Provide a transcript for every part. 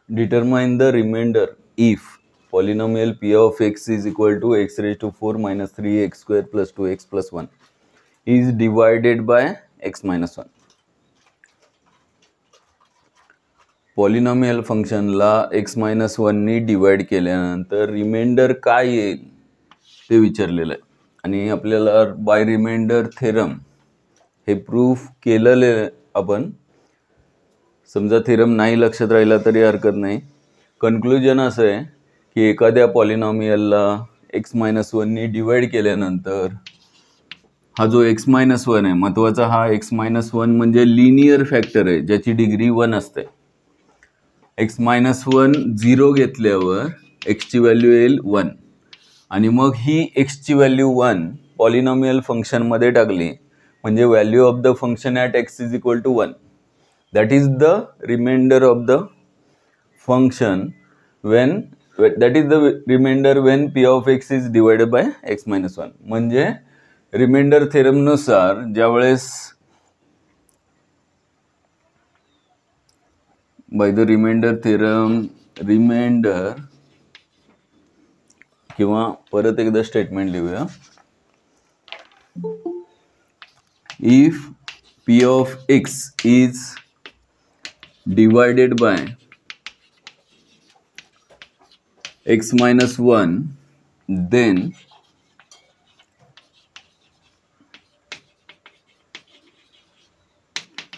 Determine the remainder if polynomial p of x is equal to x raised to 4 minus 3x square plus 2x plus 1 is divided by x minus 1. Polynomial फंक्शनला x minus 1नी divide केल्यानंतर reminder काय येईल ते विचारलेलं आहे आणि आपल्याला bye reminder theorem हे प्रूफ केलेले आपण. समजा थेरम नाही लक्षात राहिला तरी हरकत नाही. कन्क्लुजन असं आहे की एखाद्या पॉलिनॉमियलला x मायनस 1नी डिवाइड केल्यानंतर हा जो x मायनस 1 आहे, महत्त्वाचा हा x मायनस 1 म्हणजे लिनियर फॅक्टर आहे ज्याची डिग्री 1 असते. x मायनस 1 0 घेतल्यावर x ची व्हॅल्यू येईल 1 आणि मग ही x ची व्हॅल्यू 1 पॉलिनॉमियल फंक्शनमध्ये टाकली म्हणजे value of the function at x is equal to 1. That is the remainder of the function when that is the remainder when p of x is divided by x minus 1. म्हणजे reminder theorem नुसार ज्यावेळेस by the reminder theorem remainder किंवा परत एकदा statement लिहूया. If p of x is divided by x minus 1 then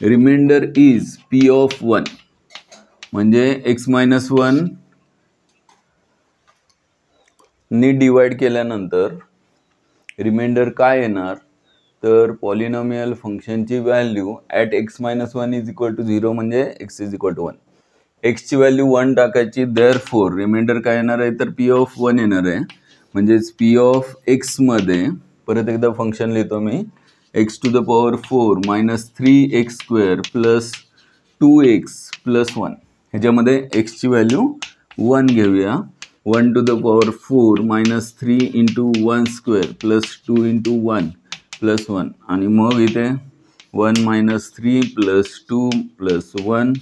remainder is p of 1. म्हणजे x minus 1 नी divide केल्यानंतर रिमाइंडर काय येणार तर पॉलिनॉमियल फंक्शनची value at x minus 1 is equal to 0 म्हणजे x is equal to 1. x ची value 1 टाकायची. देअरफॉर रिमाइंडर काय येणार आहे तर p ऑफ 1 येणार आहे. म्हणजेच p ऑफ x मध्ये परत एकदा फंक्शन लिहितो मी x to the power 4 minus 3x square plus 2x plus 1. ह्याच्यामध्ये x ची व्हॅल्यू 1 घेऊया. 1 to the power 4 minus 3 into 1 square plus 2 into 1 plus 1 आणि मग इथे 1 मायनस 3 प्लस 2 प्लस 1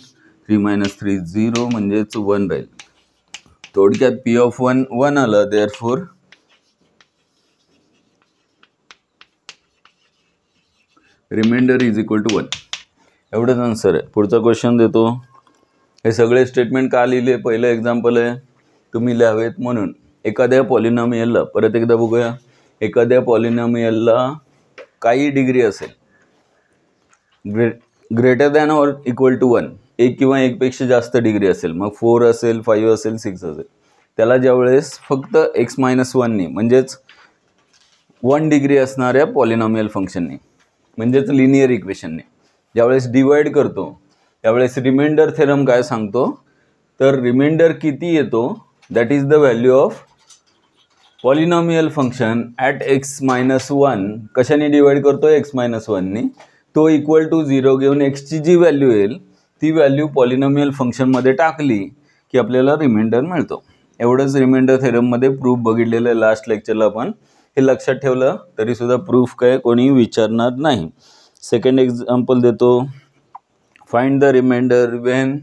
3 मायनस 3 0 म्हणजेच 1 राहील. थोडक्यात p ऑफ 1 1 आलं. Therefore reminder is equal to 1. एवढंच आन्सर आहे. पुढचा क्वेश्चन देतो. हे सगळे स्टेटमेंट का लिहिले पहिलं एक्झाम्पल आहे तुम्ही लिहावेत म्हणून. एखाद्या पॉलिनॉमियलला परत एकदा बघूया. एखाद्या पॉलिनॉमियलला काही डिग्री असेल greater than or equal to 1 एक किंवा एकपेक्षा जास्त डिग्री असेल मग 4 असेल 5 असेल 6 असेल त्याला ज्यावेळेस फक्त x मायनस 1नी म्हणजेच 1 डिग्री असणाऱ्या पॉलिनॉमियल फंक्शननी म्हणजेच लिनियर इक्वेशनने ज्यावेळेस डिवाइड करतो त्यावेळेस रिमाइंडर थेरम काय सांगतो तर रिमाइंडर किती येतो that is the value of polynomial function at x minus 1 कशाने डिवाइड करतो x मायनस 1नी तो इक्वल टू 0 घेऊन x ची जी व्हॅल्यू येईल ती व्हॅल्यू पॉलिनॉमियल फंक्शनमध्ये टाकली की आपल्याला रिमाइंडर मिळतो. एवढंच रिमाइंडर थेरममध्ये प्रूफ बघितलेलं आहे लास्ट लेक्चरला आपण. हे लक्षात ठेवलं तरीसुद्धा प्रूफ काय कोणी विचारणार नाही. सेकंड एक्झाम्पल देतो. Find the remainder when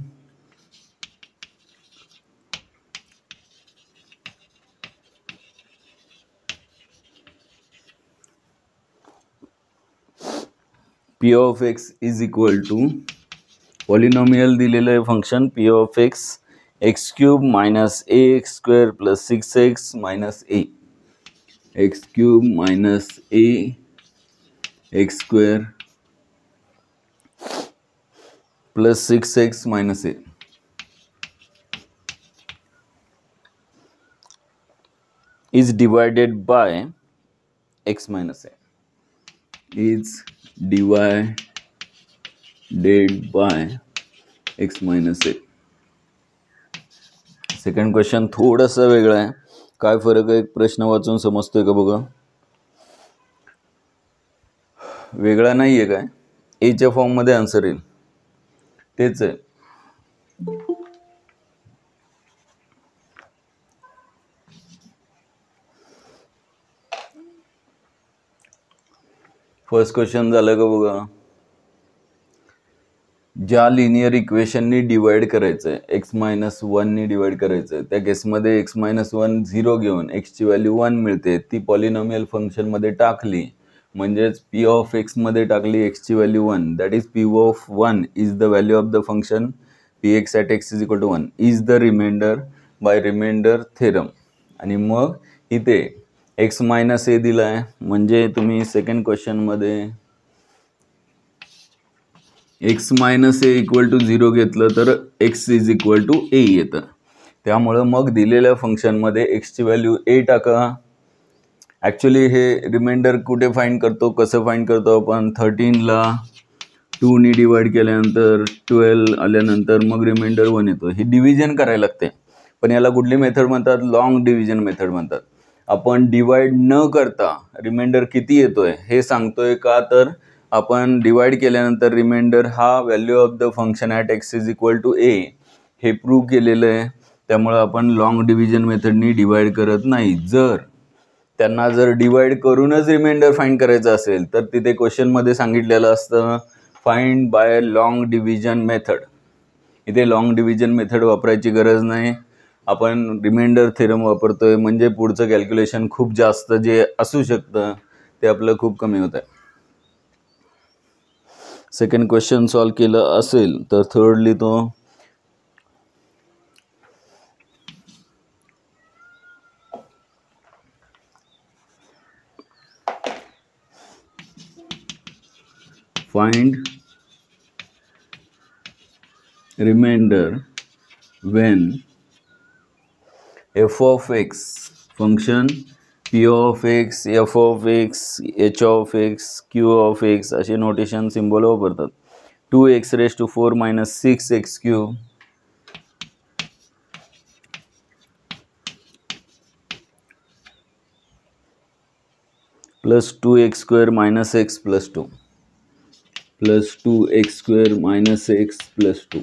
p of x is equal to पॉलिनॉमियल दिलेलं आहे function p of x x cube minus a x square plus 6x minus a x cube minus a x square plus 6x minus a is divided by x minus a is divided by x minus a. Second question थोडासा वेगळा आहे. काय फरक आहे प्रश्न वाचून समजतोय का बघा. वेगळा नाही आहे काय एच्या फॉर्ममध्ये आन्सर येईल तेच आहे. फर्स्ट क्वेश्चन झालं का बघा. ज्या लिनियर इक्वेशननी डिवाइड करायचं आहे, x-1नी डिवाइड करायचं आहे, त्या केसमध्ये x-1 0 घेऊन एक्सची व्हॅल्यू 1 मिळते, ती पॉलिनॉमियल फंक्शनमध्ये टाकली म्हणजेच p ऑफ x मध्ये टाकली एक्सची value 1, that is p of 1 is the value of the function px at x is equal to 1 is the remainder by reminder theorem. आणि मग इथे x-a दिला आहे, म्हणजे तुम्ही सेकंड क्वेश्चनमध्ये x-a इक्वल टू 0 घेतलं तर x is equal to a येतं. त्यामुळं मग दिलेल्या फंक्शनमध्ये एक्सची व्हॅल्यू a टाका. ॲक्च्युली हे रिमाइंडर कुठे फाइंड करतो, कसं फाइंड करतो आपण, 13ला 2नी डिवाइड केल्यानंतर 12 आल्यानंतर मग रिमाइंडर 1 येतो. ही डिव्हिजन करायला लागते, पण याला कुठली मेथड म्हणतात, लॉंग डिव्हिजन मेथड म्हणतात. आपण डिवाइड न करता रिमाइंडर किती येतोय हे सांगतोय का, तर आपण डिवाइड केल्यानंतर रिमाइंडर हा value of the function at x is equal to a हे प्रूव्ह केलेलं आहे. त्यामुळे आपण लॉंग डिव्हिजन मेथडनी डिवाइड करत नाही. जर डिवाइड करूनच रिमाइंडर फाइंड करायचं असेल तर तिथे क्वेश्चनमध्ये सांगितलेलं असतं find by long division method. इथे लॉंग डिव्हिजन मेथड वापरायची गरज नाही, आपण रिमाइंडर थेरम वापरतोय, म्हणजे पुढचं कॅल्क्युलेशन खूप जास्त जे असू शकतं ते आपलं खूप कमी होत आहे. सेकंड क्वेश्चन सॉल्व केलं असेल तर थर्ड लिहितो. Find remainder when f of x function p of x, f of x, h of x, q of x असे नोटेशन सिम्बॉल वापरतात. 2x raised to 4 minus 6x cube plus 2x square minus x plus 2 plus 2x square minus x plus 2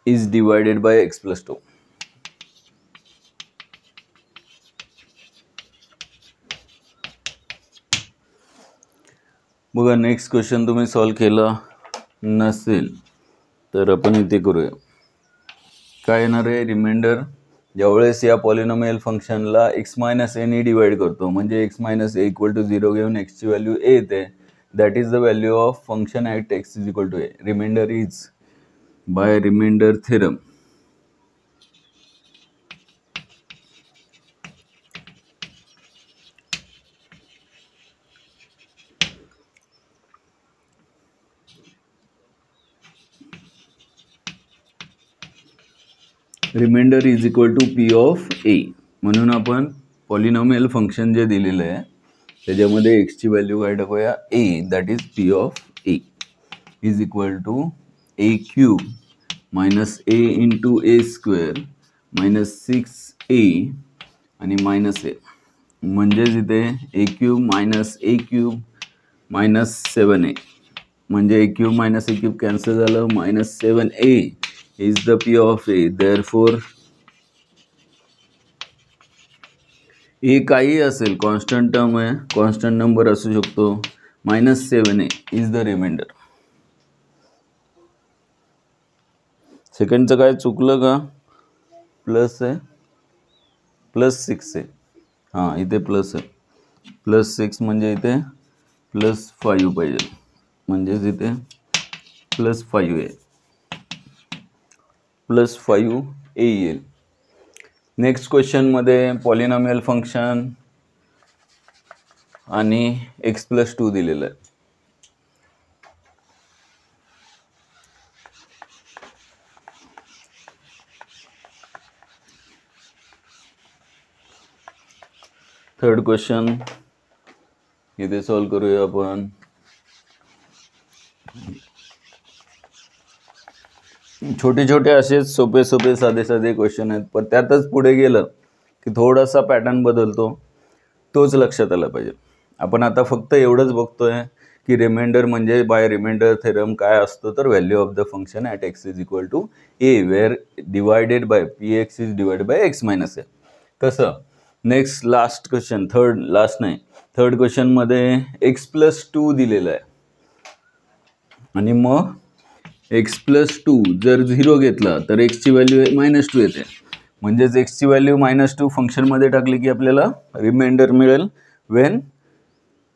is divided by x plus 2. बघा next question तुम्ही solve केला नसेल तर आपण इथे करूया. काय येणार आहे, रिमाइंडर ज्यावेळेस या पॉलिनॉमियल फंक्शनला x-a नी डिवाइड करतो म्हणजे x-a इक्वल टू 0 घेऊन एक्सची व्हॅल्यू a येते, that is the value of function at x is equal to a. Reminder is by reminder theorem. Reminder is equal to p of a. म्हणून आपण polynomial function जे दिलेलं आहे त्याच्यामध्ये एक्सची value काय टाकूया, a, that is p of a is equal to a cube minus a into a square minus 6a आणि minus a, म्हणजेच इथे a cube minus a cube minus 7a, म्हणजे a cube minus a cube cancel झालं, minus 7a is the p of a. therefore a काही असेल, constant term आहे, constant number असू शकतो, minus 7a is the remainder. सेकंडचं काय चुकलं का, प्लस आहे, प्लस 6 आहे, हां इथे प्लस आहे, प्लस 6 म्हणजे इथे प्लस 5 पाहिजे, म्हणजेच इथे प्लस 5 आहे, प्लस 5a येईल. नेक्स्ट क्वेश्चनमध्ये पॉलिनॉमियल फंक्शन आणि x प्लस 2 दिलेलं आहे. थर्ड क्वेश्चन इथे सॉल्व करूया आपण. छोटे छोटे असेच सोपे सोपे साधे साधे क्वेश्चन आहेत, पण त्यातच पुढे गेलं की थोडासा पॅटर्न बदलतो, तोच लक्षात आला पाहिजे. आपण आता फक्त एवढंच बघतोय की रिमाइंडर म्हणजे बाय रिमाइंडर थेरम काय असतो, तर value of the function at x is equal to a where divided by px is divided by x minus a. कसं, नेक्स्ट लास्ट क्वेश्चन, थर्ड क्वेश्चनमध्ये x प्लस 2 दिलेलं आहे. आणि मग x+2 जर 0 घेतला तर x ची व्हॅल्यू -2 येते. म्हणजेच x ची व्हॅल्यू -2 फंक्शनमध्ये टाकली की आपल्याला रिमाइंडर मिळेल when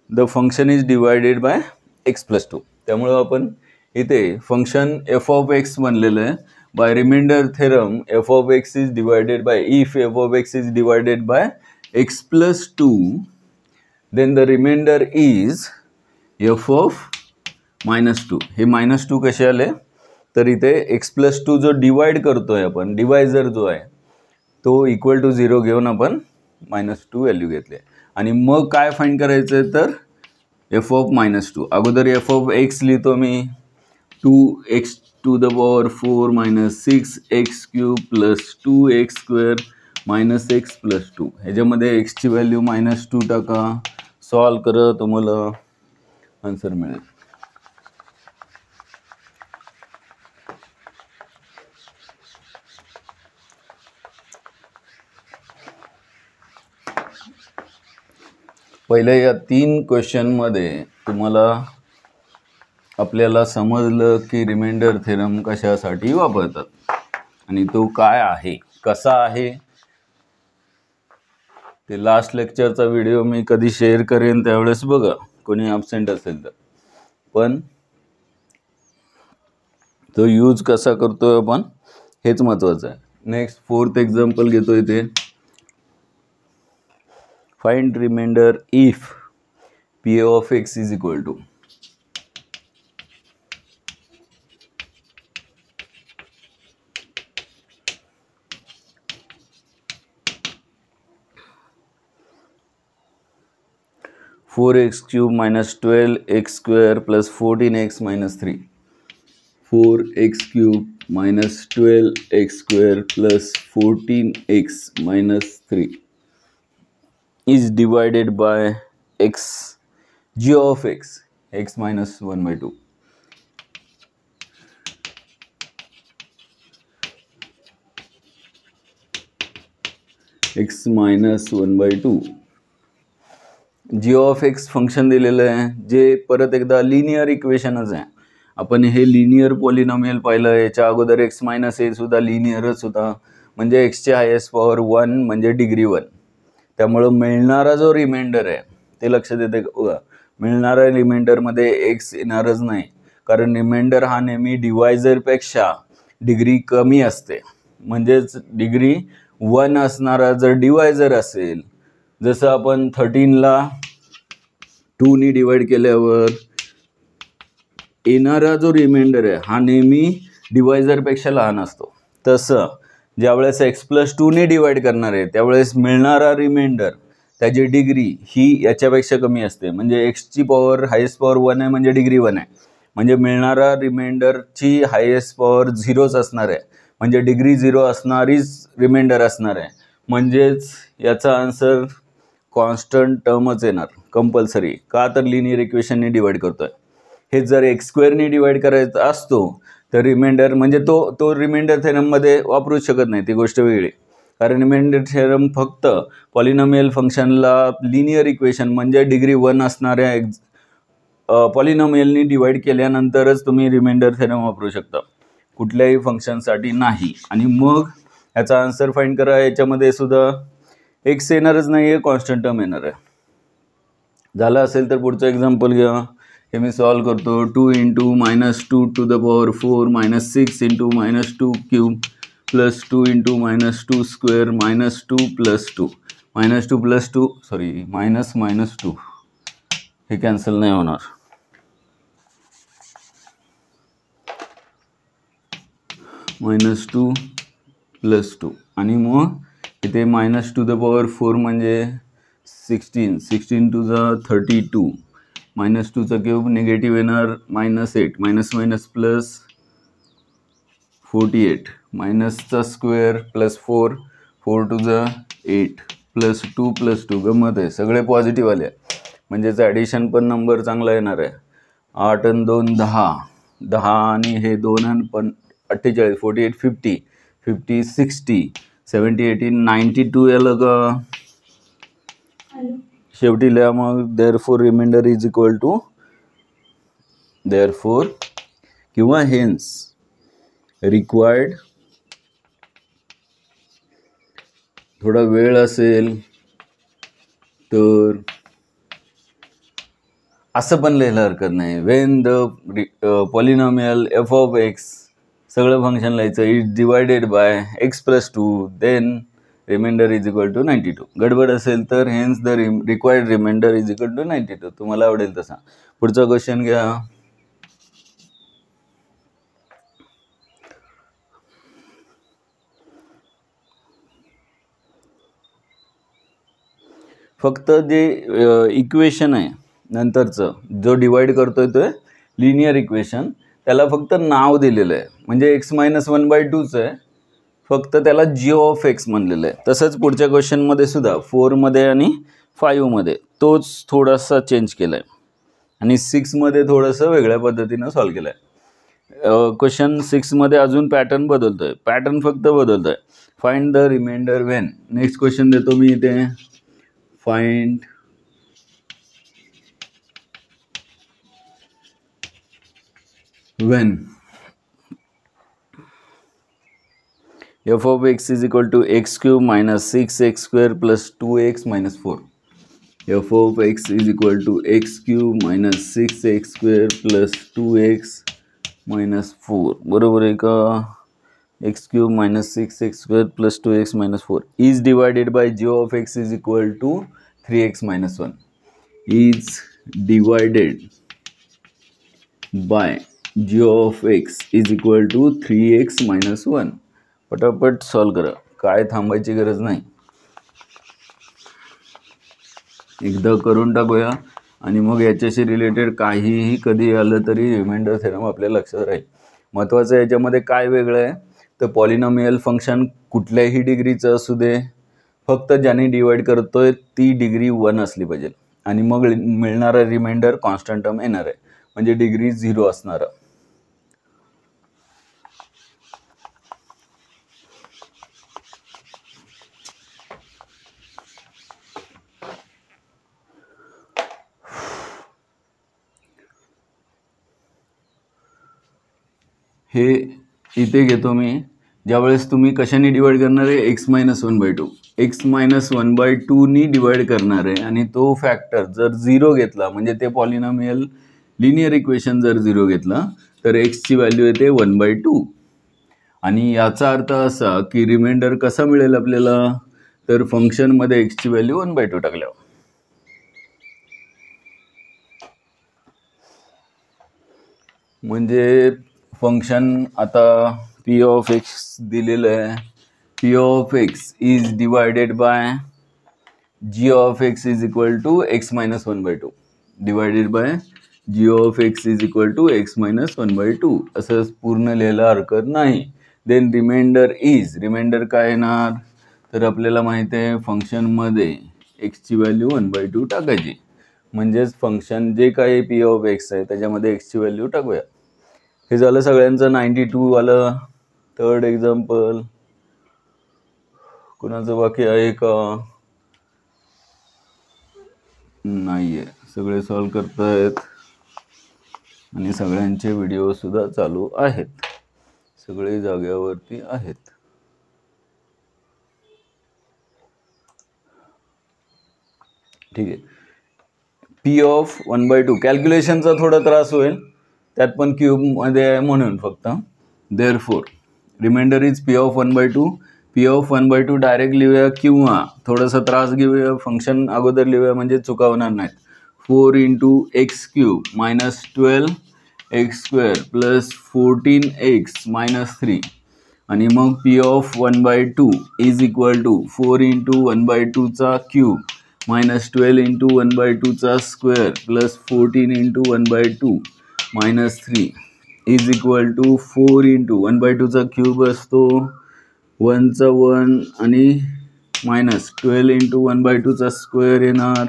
the function is divided by x+2. त्यामुळे आपण इथे फंक्शन f(x) बनलेलं आहे. By reminder theorem f(x) is divided by if f(x) is divided by x+2 then the reminder is f(-2). हे -2 कसे आले तर इथे x+2 जो डिवाइड करतोय आपण, डिवायझर जो आहे तो =0 घेऊन आपण -2 व्हॅल्यू घेतली. आणि मग काय फाइंड करायचं तर f(-2). अगोदर f(x) लिहितो मी 2x⁴ - 6x³ + 2x² - x+2. ह्याच्यामध्ये x ची व्हॅल्यू -2 टाका, सॉल्व करा, तुम्हाला आन्सर मिळेल. पहिल्या या 3 क्वेश्चनमध्ये तुम्हाला आपल्याला समजलं की रिमाइंडर थेरम कशासाठी वापरतात आणि तो काय आहे, कसा आहे. ते लास्ट लेक्चरचा व्हिडिओ मी कधी शेअर करेन त्यावेळेस बघा, कोणी ॲब्सेंट असेल तर. पण तो यूज कसा करतोय आपण हेच महत्त्वाचं आहे. नेक्स्ट 4th एक्झाम्पल घेतो इथे. Find reminder if p(x) is equal to 4x³ - 12x² + 14x - 3. 4x³ - 12x² + 14x - 3 is divided by x g of x (x-1/2). x-1/2 g of x function दिलेलं आहे, जे परत एकदा लिनियर इक्वेशनच आहे. आपण हे लिनियर पॉलिनॉमियल पाहिलं. याच्या अगोदर x-a सुद्धा लिनियरच होता. म्हणजे x ची हायेस्ट पॉवर 1 म्हणजे डिग्री 1. त्यामुळं मिळणारा जो रिमाइंडर आहे ते लक्षात येते बघा. मिळणारा रिमाइंडरमध्ये x येणारच नाही, कारण रिमाइंडर हा नेहमी डिवायझरपेक्षा डिग्री कमी असते. म्हणजेच डिग्री 1 असणारा जर डिवायझर असेल, जसं आपण 13ला 2 ने डिवाइड केल्यावर येणारा जो रिमाइंडर आहे हा नेहमी डिवायझरपेक्षा लहान असतो, तसं ज्यावेळेस x+2 ने डिवाइड करणार आहे त्यावेळेस मिळणारा रिमाइंडर त्याची डिग्री ही याच्यापेक्षा कमी असते. म्हणजे x ची पॉवर हायेस्ट पॉवर 1 आहे म्हणजे डिग्री 1 आहे. म्हणजे मिळणारा रिमाइंडरची हायेस्ट पॉवर 0च असणार आहे. म्हणजे डिग्री 0 असणारीच रिमाइंडर असणार आहे. म्हणजेच याचा आन्सर कॉन्स्टंट टर्मच येणार कंपल्सरी. का तर लिनियर इक्वेशनने डिवाइड करतोय. हे जर x² ने डिवाइड करायचा असतो तर रिमाइंडर म्हणजे तो रिमाइंडर थेरममध्ये वापरूच शकत नाही, ती गोष्ट वेगळी. कारण रिमाइंडर थेरम फक्त पॉलिनॉमियल फंक्शनला लिनियर इक्वेशन म्हणजे डिग्री 1 असणाऱ्या पॉलिनॉमियलनी डिवाइड केल्यानंतरच तुम्ही रिमाइंडर थेरम वापरू शकता, कुठल्याही फंक्शनसाठी नाही. आणि मग याचा आन्सर फाइंड करा. याच्यामध्ये सुद्धा x येणारच नाही आहे, कॉन्स्टंट टर्म येणार आहे. झालं असेल तर पुढचं एक्झाम्पल घ्या. हे मी सॉल्व करतो. 2 × -2⁴ - 6 × -2³ + 2 × -2² - 2 हे कॅन्सल नाही होणार. -2 + 2 आणि मग इथे -⁴ म्हणजे 16 16 × 32 -2³ निगेटिव्ह येणार -8 -+ 48 -² +4 4 × 8 +2 + 2 गंमत आहे, सगळे पॉझिटिव्ह आले. म्हणजेच ॲडिशन पण नंबर चांगला येणार आहे. 8 आणि 2 10 10 आणि हे 2 आणि पण 48 48 50 50 60 70 80 92 याला का शेवटी लिहा मग. Therefore reminder is equal to किंवा हेन्स रिक्वायर्ड थोडा वेळ असेल तर असं पण लिहायला हरकत नाही. When the polynomial F of X सगळं फंक्शन लिहायचं is divided by X plus 2 then reminder is equal to 92. गडबड असेल तर hence the required reminder is equal to 92. तुम्हाला आवडेल तसा. पुढचा क्वेश्चन घ्या. फक्त जे इक्वेशन आहे नंतरचं जो डिवाइड करतोय तो लिनियर इक्वेशन, त्याला फक्त नाव दिलेलं आहे. म्हणजे x-1/2च आहे, फक्त त्याला जी ऑफ एक्स म्हणलेलं आहे. तसंच पुढच्या क्वेश्चनमध्ये सुद्धा 4मध्ये आणि 5मध्ये तोच थोडासा चेंज केला आहे आणि 6मध्ये थोडंसं वेगळ्या पद्धतीनं सॉल्व केलं आहे. क्वेश्चन 6मध्ये अजून पॅटर्न बदलतोय, पॅटर्न फक्त बदलतोय. Find the remainder when. Next question देतो मी इथे. Find when f of x is equal to x cube minus 6x square plus 2x minus 4. f of x is equal to x cube minus 6x square plus 2x minus 4. बरोबर आहे का? x cube minus 6x square plus 2x minus 4 is divided by g of x is equal to 3x minus 1. is divided by g of x is equal to 3x minus 1. पटापट solve करा, काय थांबायची गरज नाही. एकदा करून टाकूया आणि मग याच्याशी रिलेटेड काहीही कधी आलं तरी रिमाइंडर थेरम आपल्या लक्षात राहील. महत्त्वाचं याच्यामध्ये काय वेगळं आहे तर पॉलिनॉमियल फंक्शन कुठल्याही डिग्रीचं असू दे, फक्त ज्याने डिवाइड करतोय ती डिग्री 1 असली पाहिजे आणि मग मिळणारा रिमाइंडर कॉन्स्टंट टर्म येणार आहे, म्हणजे डिग्री 0 असणार. हे इथे घेतो मी. ज्यावेळेस तुम्ही कशाने डिवाइड करणार आहे, x-1/2. x-1/2नी डिवाइड करणार आहे आणि तो फॅक्टर जर 0 घेतला म्हणजे ते पॉलिनॉमियल लिनियर इक्वेशन जर 0 घेतला तर एक्सची व्हॅल्यू येते 1/2. आणि याचा अर्थ असा की रिमाइंडर कसा मिळेल आपल्याला तर फंक्शनमध्ये एक्सची व्हॅल्यू 1/2 टाकल्यावर. म्हणजे फंक्शन आता p ऑफ एक्स दिलेलं आहे. p of X is divided by g of X is equal to x-1/2 divided by g of X is equal to x-1/2 असं पूर्ण लिहायला हरकत नाही. देन रिमाइंडर काय येणार तर आपल्याला माहिती आहे फंक्शनमध्ये एक्सची व्हॅल्यू 1/2 टाकायची. म्हणजेच फंक्शन जे काही p ऑफ एक्स आहे त्याच्यामध्ये एक्सची व्हॅल्यू टाकूया. हे झालं सगळ्यांचं. 92 आलं. थर्ड एक्झाम्पल कुणाचं बाकी आहे का? नाही आहे, सगळे सॉल्व करतायत आणि सगळ्यांचे व्हिडिओ सुद्धा चालू आहेत, सगळे जाग्यावरती आहेत. ठीक आहे. p ऑफ 1/2 कॅल्क्युलेशनचा थोडा त्रास होईल, त्यात पण क्यूबमध्ये आहे म्हणून फक्त. Therefore reminder is p of 1/2. p of 1/2 direct लिहूया किंवा थोडासा त्रास घेऊया, फंक्शन अगोदर लिहूया म्हणजे चुका होणार नाहीत. 4 × x³ minus 12x² plus 14x - 3 आणि मग p of 1/2 is equal to 4 × 1/2चा क्यूब minus 12 × 1/2चा square plus 14 × 1/2 - 3 is equal to 4 × 1/2चा क्यूब असतो 1चा 1 आणि मायनस 12 × 1/2चा स्क्वेअर येणार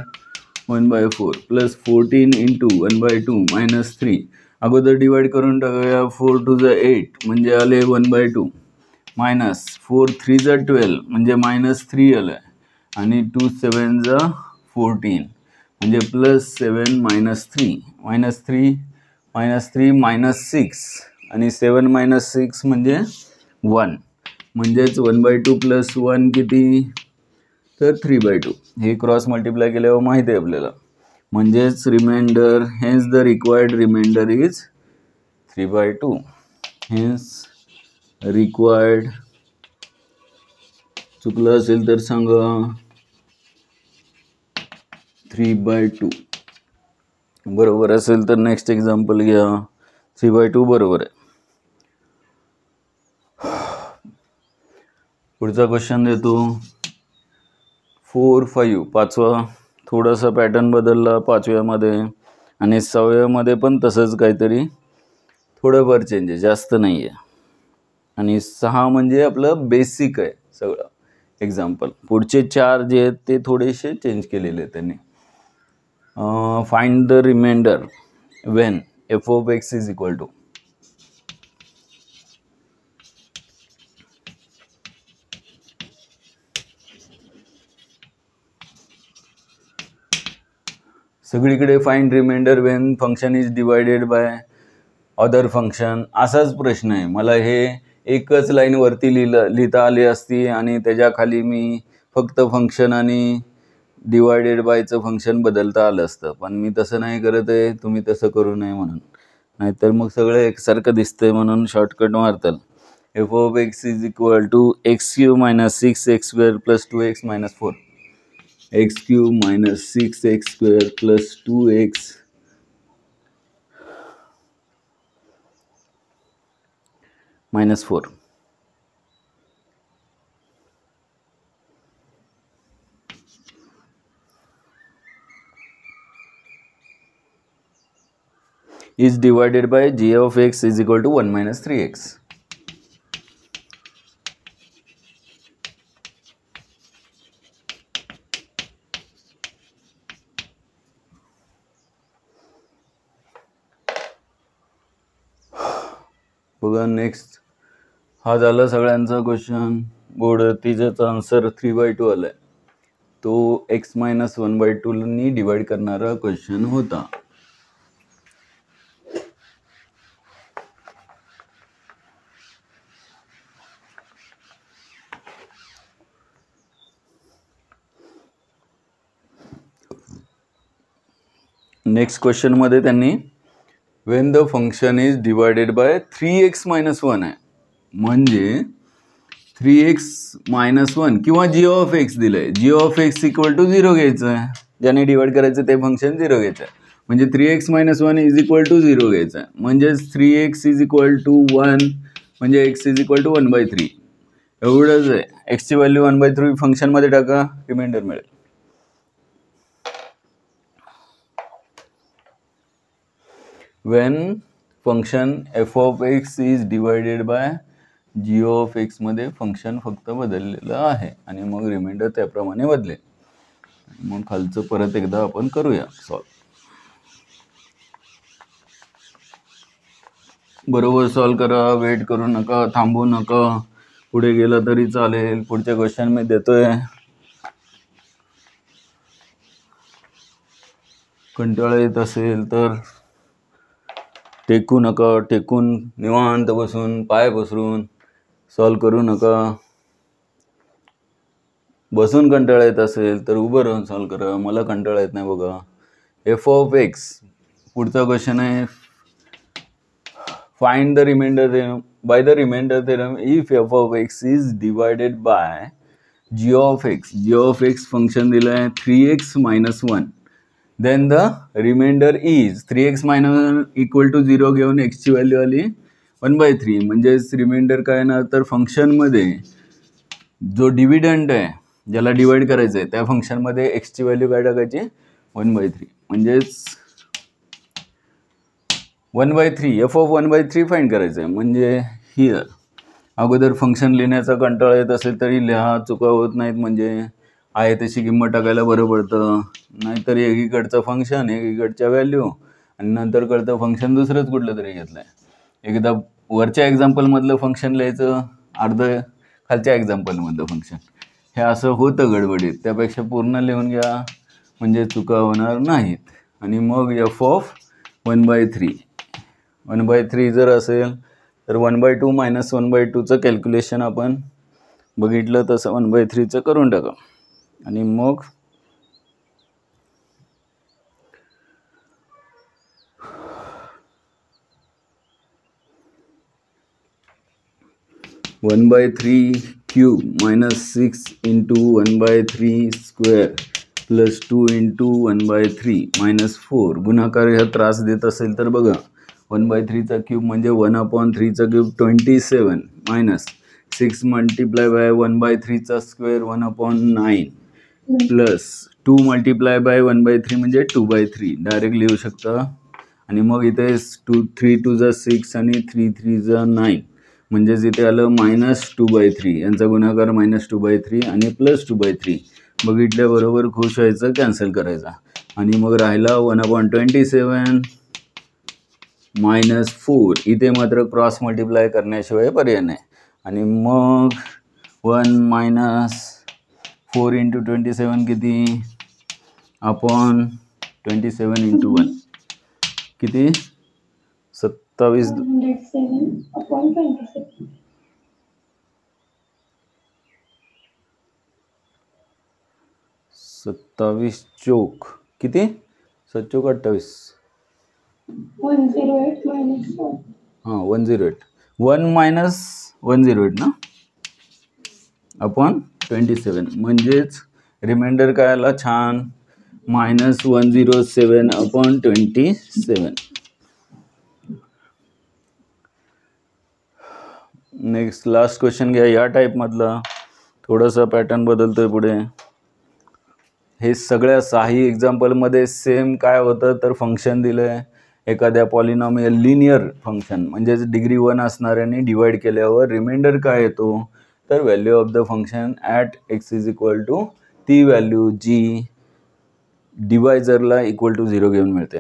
1/4 प्लस 14 × 1/2 - 3. अगोदर डिवाइड करून टाकूया. 4 × 2 = 8 म्हणजे आले 1/2 मायनस 4 × 3 = 12 म्हणजे -3 आलं आणि 2 × 7 = 14 म्हणजे +7 - 3 -3 - 3 -6 आणि 7 - 6 म्हणजे 1, म्हणजेच 1/2 + 1 किती, तर 3/2. हे क्रॉस मल्टिप्लाय केल्यावर माहिती आहे आपल्याला, म्हणजेच reminder, hence the required reminder is 3/2. Hence required, चुकलं असेल तर सांगा, 3/2. बरोबर असेल तर नेक्स्ट एक्झाम्पल घ्या. 3/2 बरोबर आहे. पुढचा क्वेश्चन देतो. 4, 5, पाचवा थोडासा पॅटर्न बदलला 5व्यामध्ये, आणि 6व्यामध्ये पण तसंच काहीतरी थोडंफार चेंजेस, जास्त नाही आहे. आणि 6 म्हणजे आपलं बेसिक आहे सगळं एक्झाम्पल. पुढचे 4 जे आहेत ते थोडेसे चेंज केलेले आहेत त्यांनी. Find the remainder when f of x is equal to, सगळीकडे find remainder when function is divided by other function, असाच प्रश्न आहे. मला हे एकच लाईन वरती लिहिता आली असती आणि त्याच्या खाली मी फक्त फंक्शन आणि डिवायडेड बायचं फंक्शन बदलता आलं असतं, पण मी तसं नाही करत आहे. तुम्ही तसं करू नये म्हणून, नाहीतर मग सगळं एकसारखं दिसतंय म्हणून शॉर्टकट मारताल. f of x is equal to x³ - 6x² + 2x - 4. x³ - 6x² + 2x - 4. is divided by g of x is equal to 1 - 3x. बघा नेक्स्ट, हा झाला सगळ्यांचा क्वेश्चन. बोर्डवरती ज्याचा आन्सर 3/2 आलाय तो x - 1/2 नी डिवाइड करणारा क्वेश्चन होता. नेक्स्ट क्वेश्चन मध्ये त्यांनी Wien the function is divided by 3x - 1 आहे, म्हणजे 3x - 1 किंवा g of x दिलंय. g of x equal to 0 घ्यायचं आहे, ज्याने डिवाइड करायचं ते फंक्शन 0 घ्यायचं आहे. म्हणजे 3x - 1 इज इक्वल टू 0 घ्यायचं आहे, म्हणजेच 3x इज इक्वल टू 1, म्हणजे x इज इक्वल टू 1/3. एवढंच आहे. x ची व्हॅल्यू 1/3 फंक्शनमध्ये टाका, रिमाइंडर मिळेल. when function f of x is divided by g of x मध्ये फंक्शन फक्त बदललेलं आहे आणि मग रिमाइंडर त्याप्रमाणे बदलेल. मग खालचं परत एकदा आपण करूया सॉल्व. बरोबर सॉल्व करा, वेट करू नका, थांबू नका, पुढे गेलं तरी चालेल. पुढच्या क्वेश्चन मी देतोय. कंटाळा येत असेल तर टेकू नका, टेकून निवांत बसून पाय पसरून सॉल्व करू नका. बसून कंटाळा येत असेल तर उभं राहून सॉल्व करा. मला कंटाळा येत नाही बघा. f of x, पुढचा क्वेश्चन आहे find the reminder theorem by the reminder theorem if f of x is divided by g of x. g of x function दिलं आहे 3x - 1, then the remainder is 3x - 1 equal to 0 घेऊन x ची value आली 1/3. म्हणजेच reminder काय ना, तर फंक्शनमध्ये जो डिव्हिडंड आहे, ज्याला डिवाइड करायचं आहे, त्या फंक्शनमध्ये x ची व्हॅल्यू काय टाकायची 1/3. म्हणजेच 1/3 f of 1/3 फाइंड करायचं आहे. म्हणजे हिअर अगोदर फंक्शन लिहिण्याचा कंटाळा येत असेल तरी लिहा, चुका होत नाहीत. म्हणजे आहे तशी किंमत टाकायला बरं पडतं. नाहीतर एकीकडचं फंक्शन, एकीकडच्या व्हॅल्यू, आणि नंतर कळतं फंक्शन दुसरंच कुठलं तरी घेतलंय. एकदा वरच्या एक्झाम्पलमधलं फंक्शन लिहायचं, अर्ध खालच्या एक्झाम्पलमधलं फंक्शन. हे असं होतं गडबडीत. त्यापेक्षा पूर्ण लिहून घ्या, म्हणजे चुका होणार नाहीत. आणि मग f of 1/3 जर असेल तर 1/2 मायनस 1/2चं कॅल्क्युलेशन आपण बघितलं तसं 1/3चं करून टाका आणि मग one by three cube minus 6 into 1/3 square plus 2 into 1/3 minus 4 गुणाकार ह्या त्रास देत असेल तर बघा 1/3चा क्यूब म्हणजे 1/3चा क्यूब 27 मायनस 6 मल्टिप्लाय बाय 1/3चा स्क्वेअर 1/9 प्लस 2 मल्टिप्लाय बाय 1/3 म्हणजे 2/3 डायरेक्ट लिहू शकता आणि मग इथे 3 2 जा 6 आणि 3 3 जा 9 म्हणजेच इथे आलं मायनस 2/3 यांचा गुणाकार मायनस 2/3 आणि प्लस 2/3 बघितल्याबरोबर खुश व्हायचं कॅन्सल करायचा आणि मग राहिला 1/27 मायनस 4 इथे मात्र क्रॉस मल्टिप्लाय करण्याशिवाय पर्याय नाही आणि मग 1 मायनस 4 इंटू 27 किती अपॉन 27 इंटू 1 किती 27 27 चोक किती 7 चोक 28 हां 108 1 मायनस 108 ना अपॉन 27 म्हणजेच रिमाइंडर काय आला छान minus 107 upon 27. Next last question घ्या या टाईपमधला थोडासा पॅटर्न बदलतोय पुढे हे सगळ्या 6 एक्झाम्पलमध्ये सेम काय होतं तर फंक्शन दिलं आहे एखाद्या पॉलिनॉमियल लिनियर फंक्शन म्हणजेच डिग्री 1 असणाऱ्याने डिवाइड केल्यावर रिमाइंडर काय येतो तर value of the function at x is equal to ती व्हॅल्यू जी डिवायझरला इक्वल टू 0 घेऊन मिळते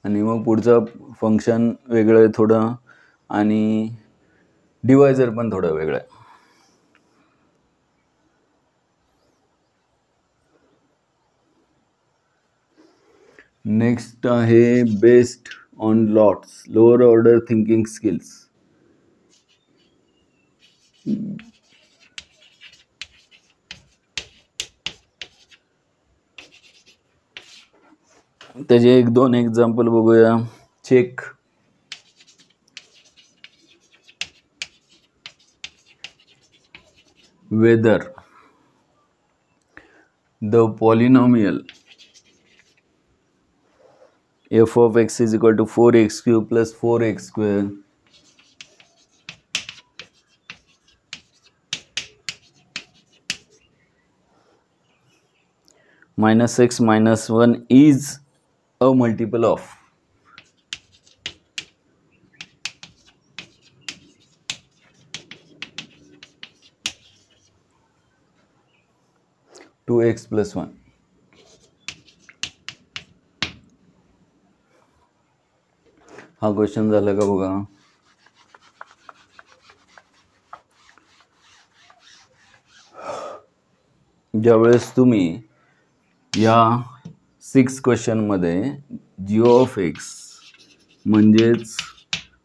आणि मग पुढचं फंक्शन वेगळं आहे थोडं आणि डिवायझर पण थोडं वेगळं आहे. नेक्स्ट आहे based on lots lower order thinking skills. त्याचे 1-2 एक्झाम्पल बघूया. Check whether the polynomial f of x is equal to 4x cube plus 4x square minus x minus 1 is a multiple of two X plus 1. हा question झाला का बघा. ज्यावेळेस तुम्ही या 6 क्वेश्चनमध्ये जी of x म्हणजेच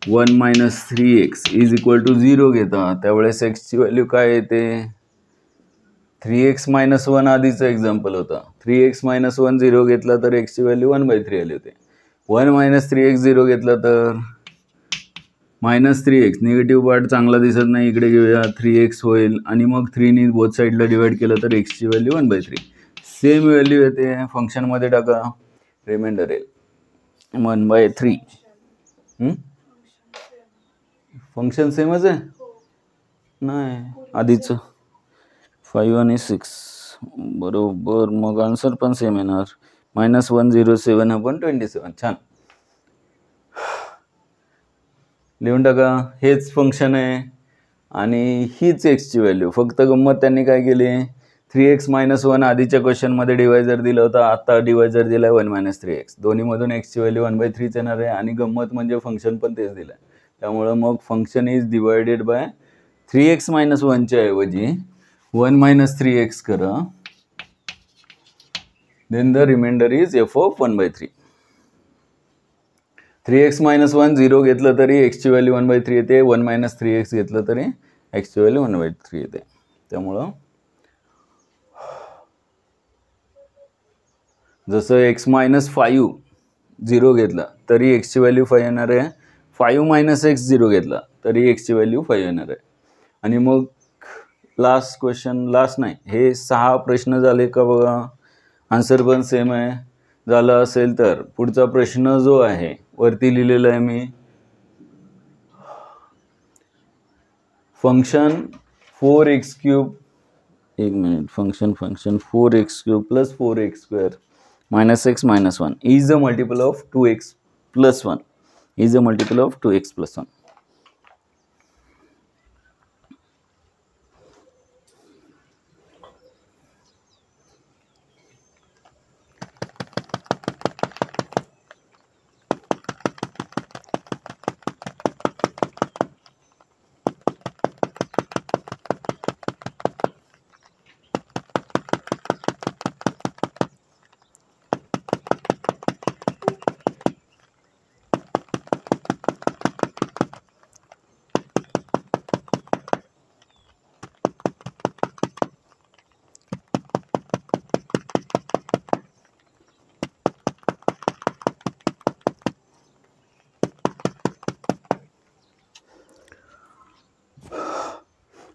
1 minus 3x is equal to 0 घेता त्यावेळेस एक्सची व्हॅल्यू काय येते 3x मायनस 1 आधीचं एक्झाम्पल होता 3x मायनस 1 0 घेतला तर एक्सची व्हॅल्यू 1/3 आली होते 1 मायनस 3x 0 घेतला तर मायनस 3x निगेटिव्ह पार्ट चांगला दिसत नाही इकडे घेऊया 3x होईल आणि मग 3ने बोथ साईडला डिवाइड केलं तर एक्सची व्हॅल्यू 1/3 सेम व्हॅल्यू येते फंक्शनमध्ये टाका रिमाइंडर येईल 1/3. फंक्शन सेमच आहे नाही आधीचं 5 आणि 6 बरोबर मग आन्सर पण सेम येणार -107 अपॉन 27. छान लिहून टाका. हेच फंक्शन आहे आणि हीच एक्सची व्हॅल्यू फक्त गंमत त्यांनी काय केली 3x मायनस 1 आधीच्या क्वेश्चनमध्ये डिवायझर दिलं होतं आता डिवायझर दिला आहे 1 मायनस 3x दोन्हीमधून एक्सची व्हॅल्यू 1/3 येणार आहे आणि गंमत म्हणजे फंक्शन पण तेच दिलं आहे त्यामुळं मग function is divided by 3x minus 1च्या ऐवजी 1 मायनस 3x करा then the reminder is f of 1/3. 3x - 1 0 घेतलं तरी एक्सची व्हॅल्यू 1/3 येते, 1 - 3x घेतलं तरी एक्सची व्हॅल्यू 1/3 येते. त्यामुळं जसं x - 5 0 घेतला तरी एक्सची व्हॅल्यू 5 येणार आहे, 5 - x 0 घेतला तरी एक्सची व्हॅल्यू 5 येणार आहे. आणि मग लास्ट क्वेश्चन, लास्ट नाही, हे 6 प्रश्न झाले का बघा. आन्सर पण सेम आहे. झालं असेल तर पुढचा प्रश्न जो आहे वरती लिहिलेला आहे मी, function 4x³ 1 minute, function 4x³ + 4x² - x - 1 is a multiple of 2x + 1 is a multiple of 2x + 1.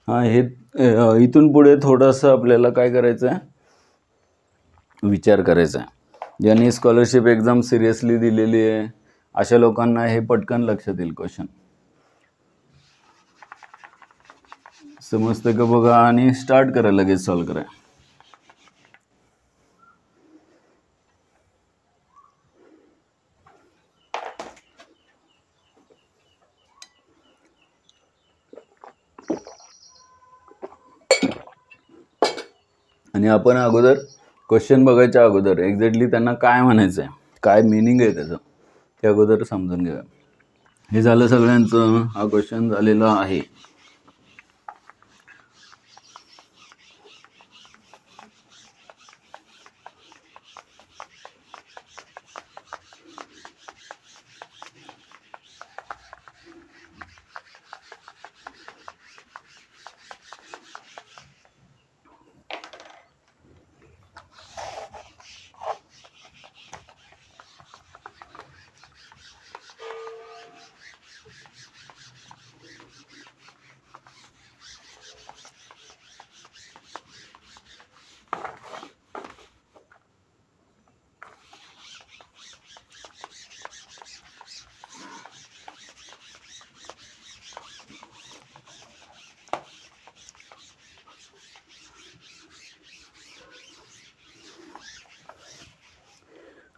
हे इथून पुढे थोडंसं आपल्याला काय करायचं आहे, विचार करायचा आहे. ज्यांनी स्कॉलरशिप एक्झाम सिरियसली दिलेली आहे अशा लोकांना हे पटकन लक्षात येईल क्वेश्चन. समजतं का बघा आणि स्टार्ट करा लगेच सॉल्व करा. आणि आपण अगोदर क्वेश्चन बघायच्या अगोदर एक्झॅक्टली त्यांना काय म्हणायचं आहे, काय मिनिंग आहे त्याचं, ते अगोदर समजून घ्या. हे झालं सगळ्यांचं, हा क्वेश्चन झालेला आहे.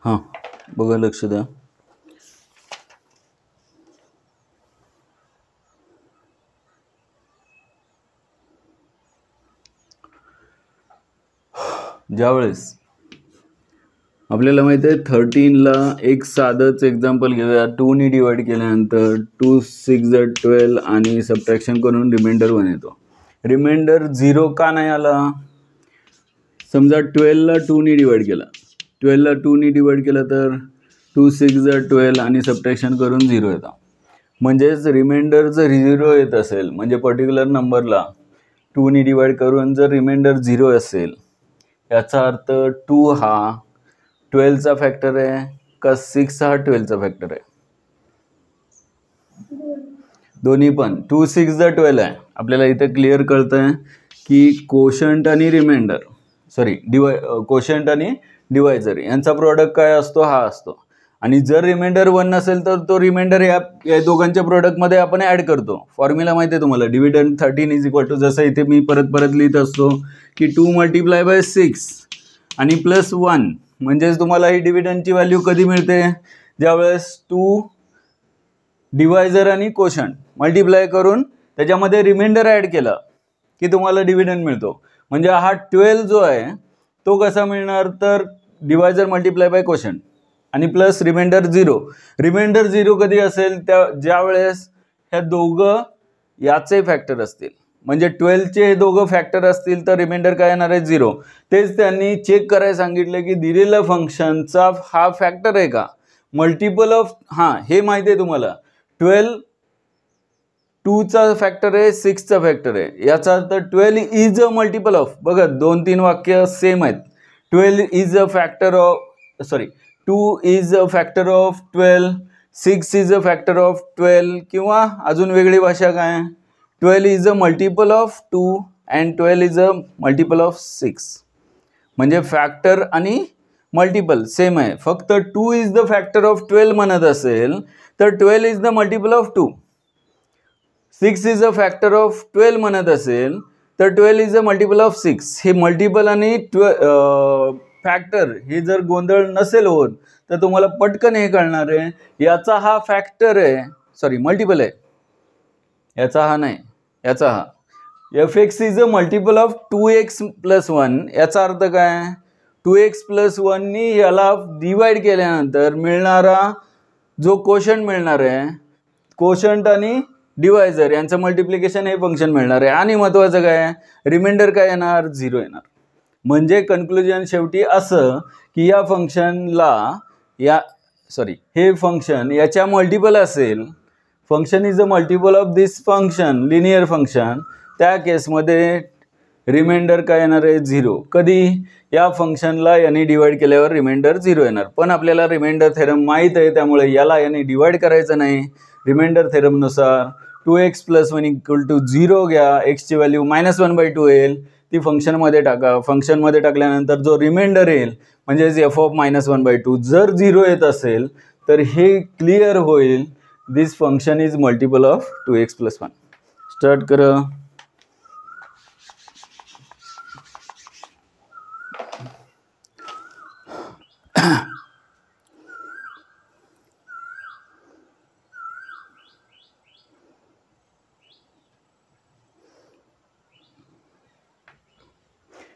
हां बघा, लक्ष द्या. ज्यावेळेस आपल्याला माहिती आहे 13ला एक साधंच एक्झाम्पल घेऊया. 2ने डिवाइड केल्यानंतर 2 6 12 आणि सबट्रॅक्शन करून रिमाइंडर 1 येतो. रिमाइंडर 0 का नाही आला? समजा 12ला 2ने डिवाइड केला, 12ला 2ने डिवाइड केलं तर 2 6 12 आणि सबट्रॅक्शन करून 0 येतं. म्हणजेच रिमाइंडर जर 0 येत असेल म्हणजे पर्टिक्युलर नंबरला 2ने डिवाइड करून जर रिमाइंडर 0 असेल याचा अर्थ 2 हा 12चा फॅक्टर आहे का 6 हा 12चा फॅक्टर आहे? दोन्ही पण. 2 6 12 आहे. आपल्याला इथे क्लिअर कळतंय की कोशंट आणि रिमाइंडर, सॉरी कोशंट आणि डिवायझर यांचा प्रोडक्ट काय असतो? हा असतो. आणि जर रिमाइंडर 1 नसेल तर तो रिमाइंडर या दोघांच्या प्रोडक्टमध्ये आपण ॲड करतो. फॉर्म्युला माहिती आहे तुम्हाला, डिव्हिडंड 13 = जसं इथे मी परत लिहित असतो की 2 × 6 आणि +1. म्हणजेच तुम्हाला ही डिव्हिडंडची व्हॅल्यू कधी मिळते? ज्यावेळेस 2 डिवायझर आणि कोशंट मल्टिप्लाय करून त्याच्यामध्ये रिमाइंडर ॲड केला की तुम्हाला डिव्हिडंड मिळतो. म्हणजे हा 12 जो आहे तो कसा मिळणार? तर डिवायझर × कोशंट आणि प्लस रिमाइंडर 0. रिमाइंडर 0 कधी असेल? ज्यावेळेस ह्या दोघं याचे फॅक्टर असतील. म्हणजे 12चे हे दोघं फॅक्टर असतील तर रिमाइंडर काय येणार आहे? 0. तेच त्यांनी चेक करायला सांगितलं की दिलेलं फंक्शनचा हा फॅक्टर आहे का? मल्टिपल ऑफ, हे माहिती आहे तुम्हाला, 12 2चा फॅक्टर आहे, 6चा फॅक्टर आहे, याचा अर्थ 12 इज अ मल्टिपल ऑफ, बघा 2-3 वाक्य सेम आहेत. 12 is a factor of, 2 is a factor of 12, 6 is a factor of 12, किंवा अजून वेगळी भाषा काय, 12 is a multiple of 2 and 12 is a multiple of 6. म्हणजे फॅक्टर आणि मल्टिपल सेम आहे, फक्त 2 इज द फॅक्टर ऑफ 12 म्हणत असेल तर 12 is the multiple of 2. 6 is a factor of 12 म्हणत असेल तर 12 इज अ मल्टिपल ऑफ 6. हे मल्टिपल आणि फॅक्टर हे जर गोंधळ नसेल होत तर तुम्हाला पटकन हे कळणार आहे, याचा हा फॅक्टर आहे, मल्टिपल आहे, याचा हा नाही, याचा हा. fx is a multiple of 2x plus 1. याचा अर्थ काय, 2x प्लस 1 नी याला डिवाइड केल्यानंतर मिळणारा जो कोशंट मिळणार आहे, कोशंट आणि डिवायझर यांचं मल्टिप्लिकेशन हे फंक्शन मिळणार आहे. आणि महत्त्वाचं काय, रिमाइंडर काय येणार, 0 येणार. म्हणजे कन्क्लुजन शेवटी असं की या फंक्शनला हे फंक्शन याच्या मल्टिपल असेल, function is a multiple of this function, linear function, त्या केसमध्ये रिमाइंडर काय येणार आहे, 0. कधी, या फंक्शनला याने डिवाइड केल्यावर रिमाइंडर 0 येणार. पण आपल्याला रिमाइंडर थेरम माहीत आहे, त्यामुळे याला याने डिवाइड करायचं नाही. रिमाइंडर थेरमनुसार 2x प्लस 1 इक्वल टू 0 घ्या, एक्सची व्हॅल्यू -1/2 येईल, ती फंक्शनमध्ये टाका. फंक्शनमध्ये टाकल्यानंतर जो रिमाइंडर येईल म्हणजेच f ऑफ -1/2 जर 0 येत असेल तर हे क्लिअर होईल, this function is multiple of 2x plus 1. Start करा.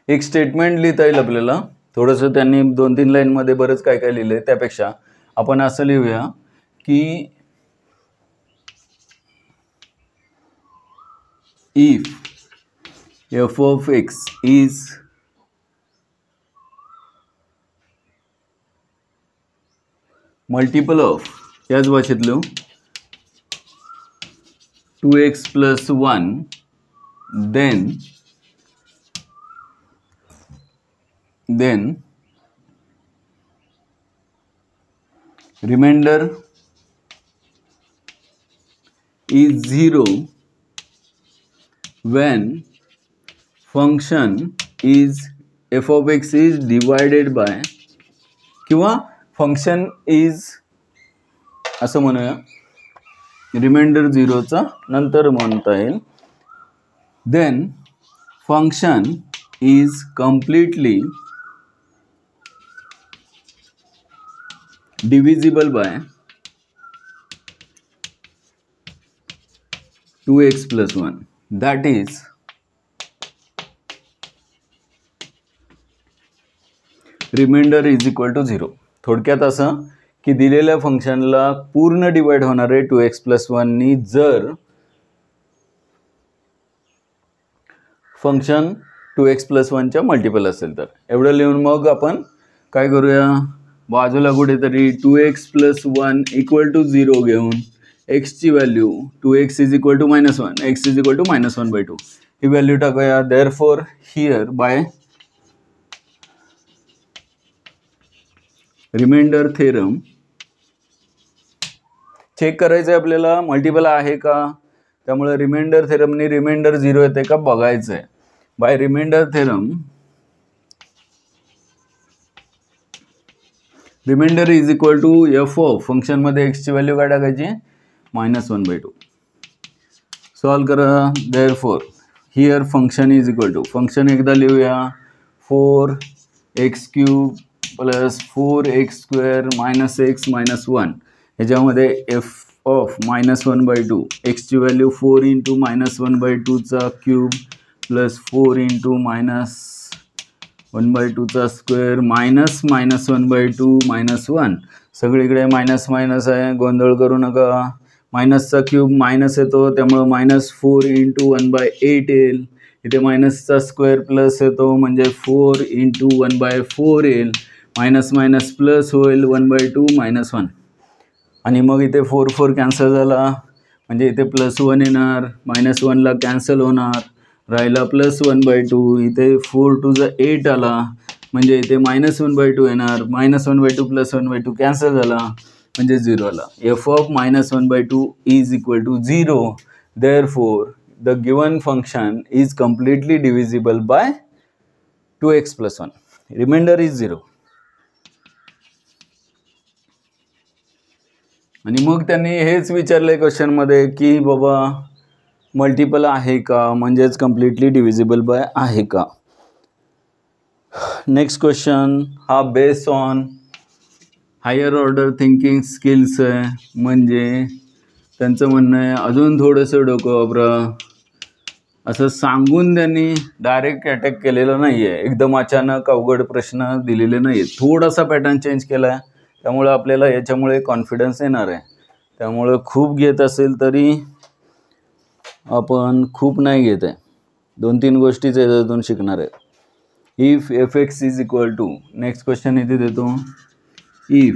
एक स्टेटमेंट लिहिता येईल आपल्याला, थोडंसं त्यांनी 2-3 लाईनमध्ये बरंच काय काय लिहिलंय, त्यापेक्षा आपण असं लिहूया की if f of x is multiple of, याच भाषेत लिहू, 2x plus 1, then remainder is 0 when function is f of x is divided by, किंवा फंक्शन इज असं म्हणूया, रिमाइंडर 0चा नंतर म्हणता येईल, then function is completely divisible by 2x plus 1. That is reminder is equal to 0. थोडक्यात असं की दिलेल्या फंक्शनला पूर्ण डिवाइड होणार आहे 2x प्लस 1 नी जर फंक्शन 2x प्लस 1च्या मल्टिपल असेल तर. एवढं लिहून मग आपण काय करूया, बाजूला कुठेतरी 2x प्लस 1 इक्वल टू 0 घेऊन एक्सची value 2x is equal to -1, x is equal to -1/2 ही व्हॅल्यू टाकूया. Therefore here by reminder theorem check करायचं आहे आपल्याला मल्टिपल आहे का, त्यामुळे रिमाइंडर थेरमने रिमाइंडर 0 येते का बघायचं आहे. By reminder theorem reminder is equal to f of function मध्ये x ची व्हॅल्यू काय टाकायची, -1/2. सॉल्व करा. Therefore here function is equal to, function एकदा लिहूया, 4x³ प्लस 4x² - x - 1. ह्याच्यामध्ये f ऑफ -1/2, x ची व्हॅल्यू 4 इंटू -1/2चा क्यूब प्लस 4 इंटू -1/2चा स्क्वेअर मायनस -1/2 -1. सगळीकडे मायनस मायनस आहे, गोंधळ करू नका. मायनसचा क्यूब मायनस येतो, त्यामुळं -4 इंटू 1/8 येईल. इथे मायनसचा स्क्वेअर प्लस येतो म्हणजे 4 इंटू 1/4 येईल. मायनस मायनस प्लस होईल, 1/2 - 1. आणि मग इथे 4 कॅन्सल झाला म्हणजे इथे +1 येणार, -1ला कॅन्सल होणार, राहिला +1/2. इथे 4 to the 8 आला म्हणजे इथे -1/2 येणार, -1/2 +1/2 कॅन्सल झाला म्हणजे 0 आला. f of -1/2 is equal to 0. Therefore, the given function is completely divisible by 2x + 1. Remainder is 0. आणि मग त्यांनी हेच विचारलंय क्वेश्चन मध्ये की बाबा मल्टिपल आहे का, म्हणजेच कम्प्लिटली डिव्हिजिबल बाय आहे का. नेक्स्ट क्वेश्चन हा based on higher order thinking skills आहे. म्हणजे त्यांचं म्हणणं आहे अजून थोडंसं डोकं वापरा, असं सांगून त्यांनी डायरेक्ट अटॅक केलेलं नाही आहे, एकदम अचानक अवघड प्रश्न दिलेले नाही आहेत, थोडासा पॅटर्न चेंज केला आहे. त्यामुळे आपल्याला याच्यामुळे कॉन्फिडन्स येणार आहे. त्यामुळे खूप घेत असेल तरी आपण खूप नाही घेत आहे, 2-3 गोष्टीच याच्यातून शिकणार आहे. If f(x) is equal to, next question इथे देतो, if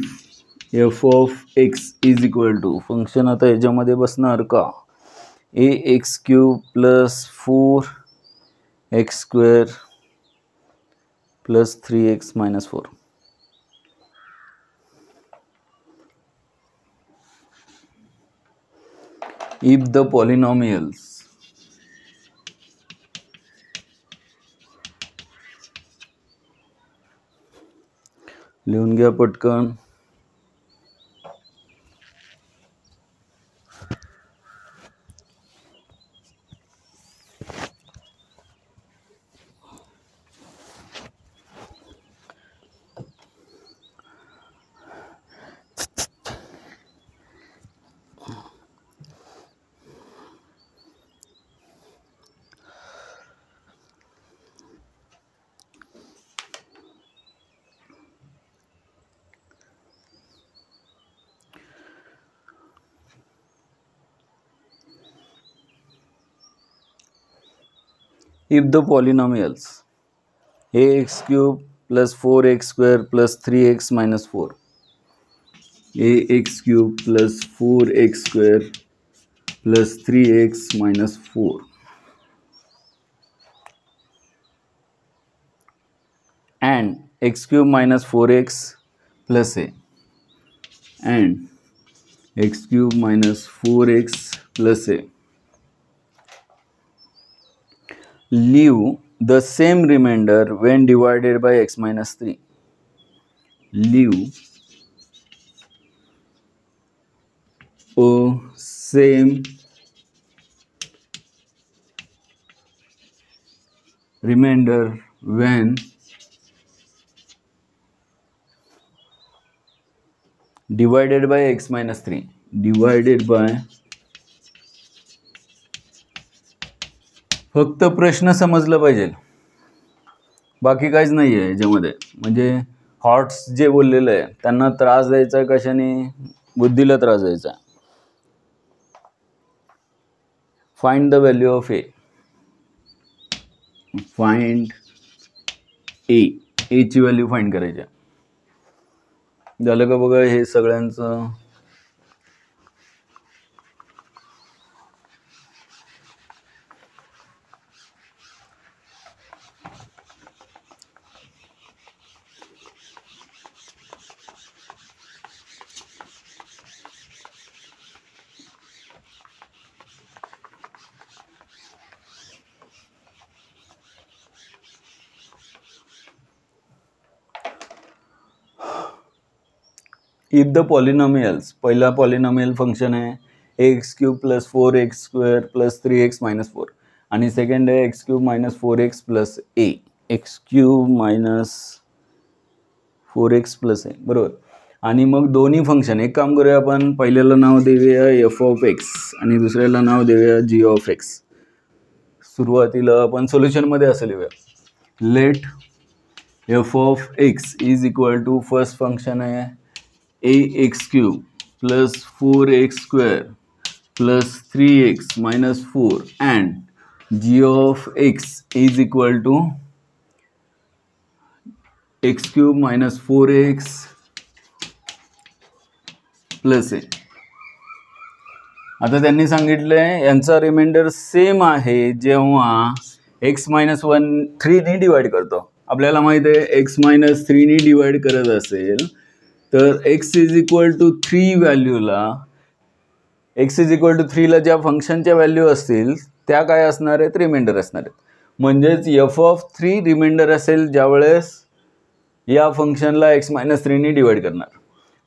f of x is equal to, function आता याच्यामध्ये बसणार का, ax³ + 4x² + 3x - 4. if the polynomials लिहून घ्या पटकन. If the polynomials ax³ + 4x² + 3x - 4, ax³ + 4x² + 3x - 4 and x³ - 4x + a and x³ - 4x + a leave the same remainder when divided by x - 3. Leave a same remainder when divided by x - 3. Divided by, फक्त प्रश्न समजला पाहिजे, बाकी काहीच नाही आहे याच्यामध्ये. म्हणजे हॉर्ट्स जे बोललेलं आहे त्यांना त्रास द्यायचा कशाने, बुद्धीला त्रास द्यायचा. Find the value of A, find A ची व्हॅल्यू फाइंड करायची. झालं का बघा हे सगळ्यांचं. इफ द पॉलिनॉमियल्स, पहिला पॉलिनॉमियल फंक्शन आहे ax³ + 4x² + 3x - 4 आणि सेकंड आहे x³ - 4x + a, x³ - 4x + a, बरोबर. आणि मग दोन्ही फंक्शन, एक काम करूया आपण, पहिल्याला नाव देऊया f(x) आणि दुसऱ्याला नाव देऊया g(x). सुरुवातीला आपण सोल्युशनमध्ये असं लिहूया, let f(x) is equal to, first function आहे ax³ + 4x² + 3x - 4 and g(x) is equal to x³ - 4x + a. आता त्यांनी सांगितलंय यांचा रिमाइंडर सेम आहे जेव्हा x-1 3 डिवाइड करतो. आपल्याला माहित आहे x-3 डिवाइड करत असेल तर x = 3 व्हॅल्यूला x = 3 ला ज्या फंक्शनच्या व्हॅल्यू असतील त्या काय असणार आहेत, रिमाइंडर असणार आहेत. म्हणजेच f(3) रिमाइंडर असेल ज्यावेळेस या फंक्शनला x-3 ने डिवाइड करणार,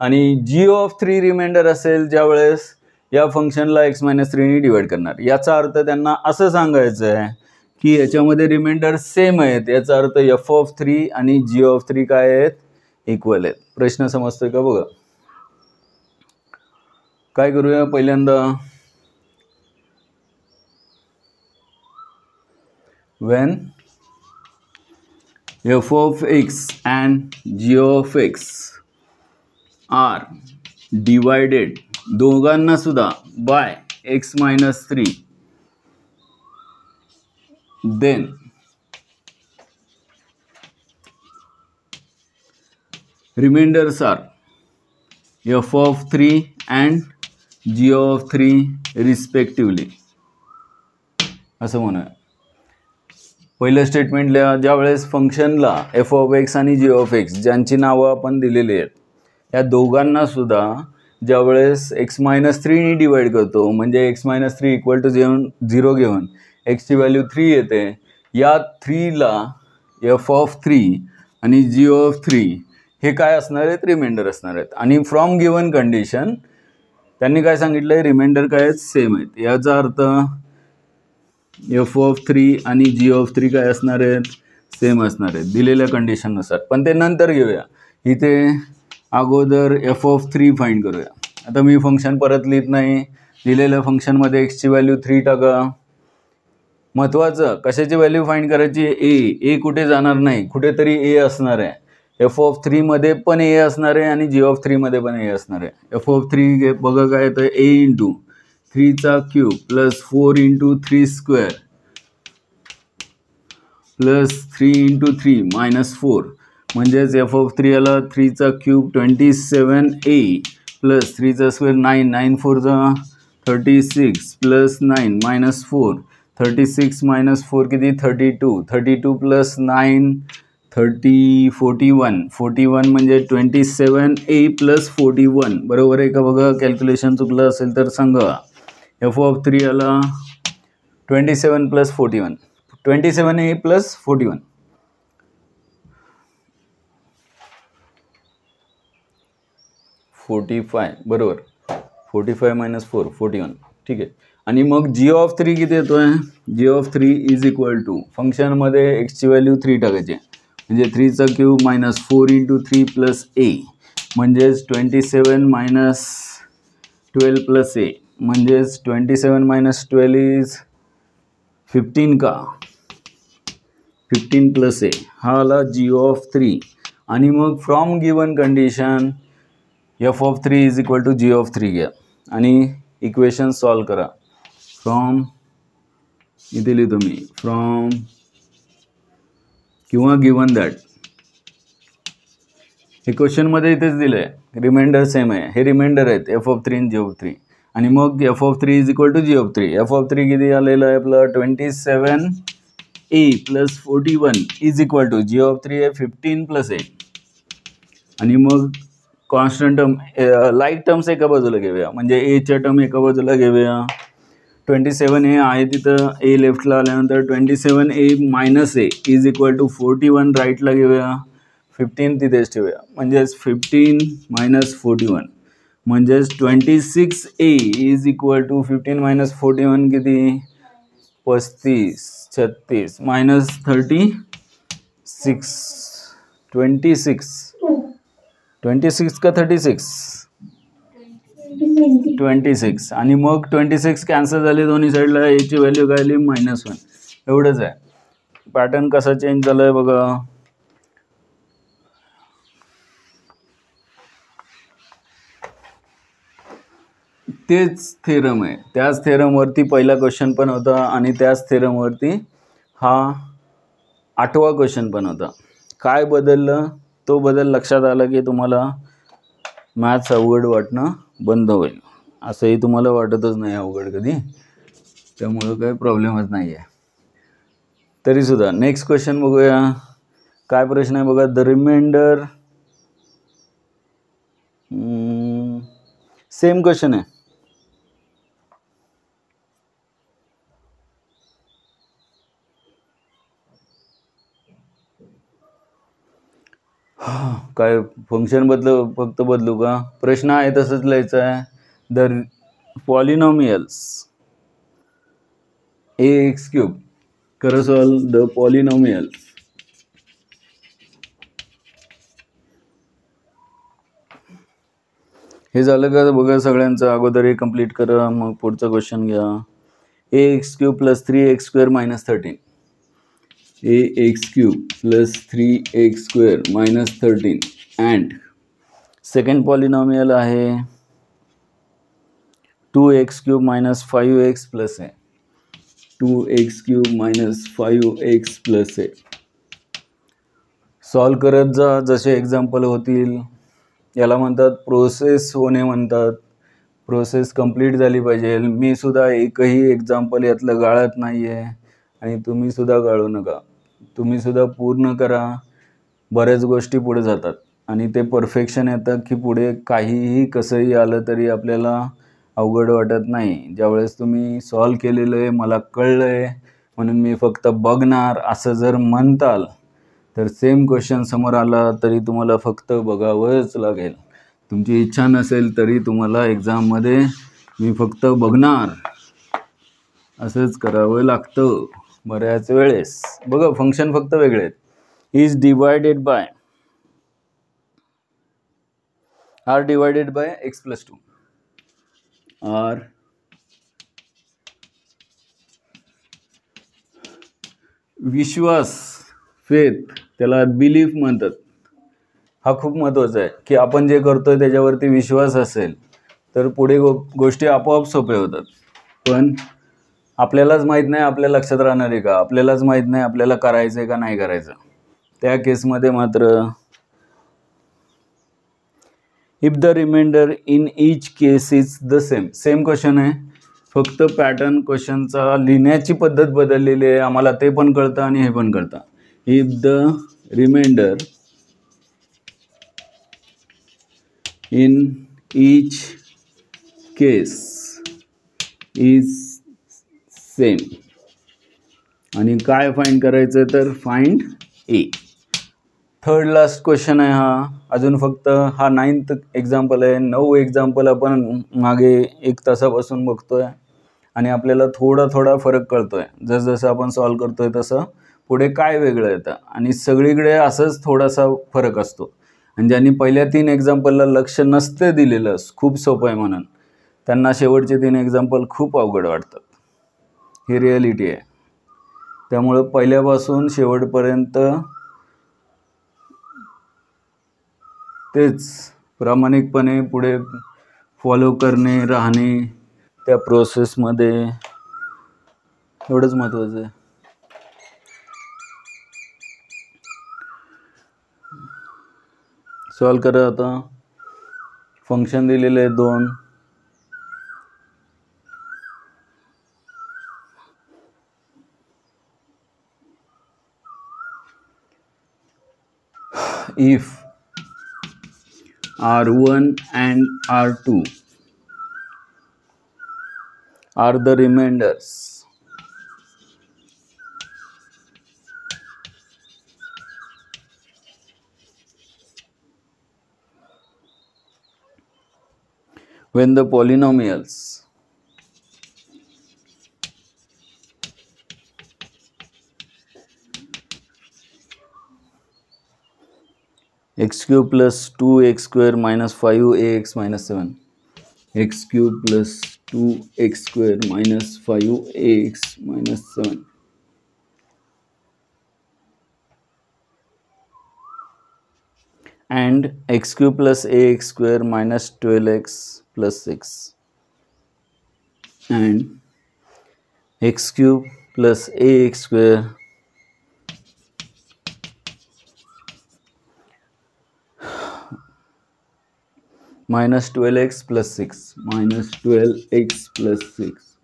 आणि g(3) रिमाइंडर असेल ज्यावेळेस या फंक्शनला x-3 ने डिवाइड करणार. याचा अर्थ त्यांना असं सांगायचं आहे की याच्यामध्ये रिमाइंडर सेम आहेत. याचा अर्थ f(3) आणि g(3) काय आहेत, इक्वल आहेत. प्रश्न समजतोय का बघा. काय करूया पहिल्यांदा, when f(x) and g(x) are divided, दोघांना सुद्धा by x-3, then remainders are f(3) and g(3) respectively. असं म्हणूया. पहिलं स्टेटमेंट लिहा, ज्यावेळेस फंक्शनला f(x) आणि g(x) ज्यांची नावं आपण दिलेली आहेत या दोघांना सुद्धा ज्यावेळेस x-3 ने डिवाइड करतो, म्हणजे x-3 = 0 घेऊन x ची व्हॅल्यू 3 येते. या 3 ला f(3) आणि g(3) हे काय असणार आहेत, रिमाइंडर असणार आहेत. आणि फ्रॉम गिवन कंडिशन त्यांनी काय सांगितलंय, रिमाइंडर काय आहेत, सेम आहेत. याचा अर्थ f(3) आणि g(3) काय असणार आहेत, सेम असणार आहेत दिलेल्या कंडिशननुसार. पण ते नंतर घेऊया. इथे अगोदर f(3) फाइंड करूया. आता मी फंक्शन परत लिहित नाही, दिलेल्या फंक्शनमध्ये x ची व्हॅल्यू 3 टाका. महत्त्वाचं कशाची व्हॅल्यू फाइंड करायची, a कुठे जाणार नाही, कुठेतरी a असणार आहे. f(3) मध्ये पण a असणार आहे आणि g(3) मध्ये पण a असणार आहे. f(3) बघा काय येतं, a × 3³ + 4 × 3² + 3 × 3 - 4, म्हणजेच f(3) याला 3³ 27a + 3² 9, 9 4 36 + 9 - 4, 36 - 4 किती, 32, 32 + 9 30 41, 41 म्हणजे 27a + 41 बरोबर आहे का बघा. कॅल्क्युलेशन चुकलं असेल तर सांगा. f(3) याला 27 + 41, 27a + 41, 45 बरोबर. 45 - 4 41, ठीक आहे. आणि मग g(3) किती येतोय, g(3) = फंक्शनमध्ये x ची व्हॅल्यू 3 टाकायची, म्हणजे 3³ - 4 × 3 + a म्हणजेच 27 - 12 + a म्हणजेच 27 - 12 इज 15 का, 15 + a हा आला g(3). आणि मग from given condition f(3) = g(3) घ्या आणि इक्वेशन सॉल्व करा. फ्रॉम इथे लिहितो मी, फ्रॉम किंवा गिवन दॅट. हे क्वेश्चनमध्ये इथेच दिलं आहे, रिमाइंडर सेम आहे. हे रिमाइंडर आहेत f(3) आणि g(3). आणि मग f(3) = g(3). f(3) किती आलेलं आहे आपलं, 27a + 41 = g(3) आहे 15 + a. आणि मग कॉन्स्टंट टर्म, लाईक टर्म्स एका बाजूला घेऊया, म्हणजे a च्या टर्म एका बाजूला घेऊया. 27a आहे तिथं, a लेफ्टला आल्यानंतर 27a - a = 41 राईटला घेऊया, 15 तिथेच ठेवूया. म्हणजेच 15 - 41 म्हणजेच 26a = 15 - 41 किती, 35 36 -36 26 का 36 26. आणि मग 26 कॅन्सल झाले दोन्ही साईडला, a ची व्हॅल्यू काय आली, -1. एवढंच आहे. पॅटर्न कसा चेंज झालाय बघा. तेच थेरम आहे, त्याच थेरमवरती पहिला क्वेश्चन पण होता आणि त्याच थेरमवरती हा 8वा क्वेश्चन पण होता. काय बदललं, तो बदल लक्षात आला की तुम्हाला मॅथ्स अवघड वाटणं बंद होईल. असंही तुम्हाला वाटतच नाही अवघड कधी, त्यामुळं काही प्रॉब्लेमच नाही आहे. तरीसुद्धा नेक्स्ट क्वेश्चन बघूया. काय प्रश्न आहे बघा. द रिमाइंडर, सेम क्वेश्चन आहे. काय फंक्शन फक्त बदलू का? प्रश्न आहे तसंच लिहायचं आहे. द पॉलिनॉमियल्स ax³ करा सॉल्व द पॉलिनॉमियल्स. हे झालं का बघा सगळ्यांचं. अगोदर हे कंप्लीट करा, मग पुढचा क्वेश्चन घ्या. ax³ + 3x² - 13. ax³ + 3x² - 13 and second polynomial आहे 2x³ - 5x + a. 2x³ - 5x + a. Solve करत जा जसे एक्झाम्पल होतील. याला म्हणतात प्रोसेस होणे म्हणतात. प्रोसेस कंप्लीट झाली पाहिजे. मी सुद्धा एकही एक्झाम्पल यातलं गाळत नाही आहे आणि तुम्ही सुद्धा गाळू नका. तुम्ही सुद्धा पूर्ण करा. बऱ्याच गोष्टी पुढे जातात आणि ते परफेक्शन येतं की पुढे काहीही कसंही आलं तरी आपल्याला अवघड वाटत नाही. ज्यावेळेस तुम्ही सॉल्व केलेलं आहे, मला कळलं आहे म्हणून मी फक्त बघणार असं जर म्हणताल तर सेम क्वेश्चन समोर आला तरी तुम्हाला फक्त बघावंच लागेल. तुमची इच्छा नसेल तरी तुम्हाला एक्झाममध्ये मी फक्त बघणार असंच करावं लागतं बऱ्याच वेळेस. बघा फंक्शन फक्त वेगळे आहेत. Is divided by are divided by x + 2. आर विश्वास, फेथ, त्याला बिलीफ म्हणतात. हा खूप महत्त्वाचा आहे की आपण जे करतोय त्याच्यावरती विश्वास असेल तर पुढे गोष्टी आपोआप सोप्या होतात. पण आपल्यालाच माहीत नाही आपल्या लक्षात राहणार आहे का, आपल्यालाच माहीत नाही आपल्याला करायचं आहे का नाही करायचं. त्या केसमध्ये मात्र if the reminder in each case is the same. Same question आहे, फक्त पॅटर्न क्वेश्चनचा लिहिण्याची पद्धत बदललेली आहे. आम्हाला ते पण कळतं आणि हे पण कळतं. If the reminder in each case is same. आणि काय फाइंड करायचं तर find A. Third last question आहे हा. अजून फक्त हा 9th एक्झाम्पल आहे. 9 एक्झाम्पल आपण मागे 1 तासापासून बघतोय आणि आपल्याला थोडा फरक कळतोय. जसं आपण सॉल्व करतोय तसं पुढे काय वेगळं येतं आणि सगळीकडे असंच थोडासा फरक असतो. आणि ज्यांनी पहिल्या 3 एक्झाम्पलला लक्ष नसते दिलेलं खूप सोपं आहे म्हणून, त्यांना शेवटचे 3 एक्झाम्पल खूप अवघड वाटतात. ही रिॲलिटी आहे. त्यामुळं पहिल्यापासून शेवटपर्यंत तेच प्रामाणिकपणे पुढे फॉलो करणे, राहणे त्या प्रोसेसमध्ये, एवढंच महत्त्वाचं आहे. सॉल्व करा आता. फंक्शन दिलेले आहे 2. If R1 and R2 are the remainders when the polynomials x³ + 2x² - 5ax - 7. x³ + 2x² - 5ax - 7. and x³ + ax² - 12x + 6. and x³ + ax² minus 12x plus 6 minus 12x plus 6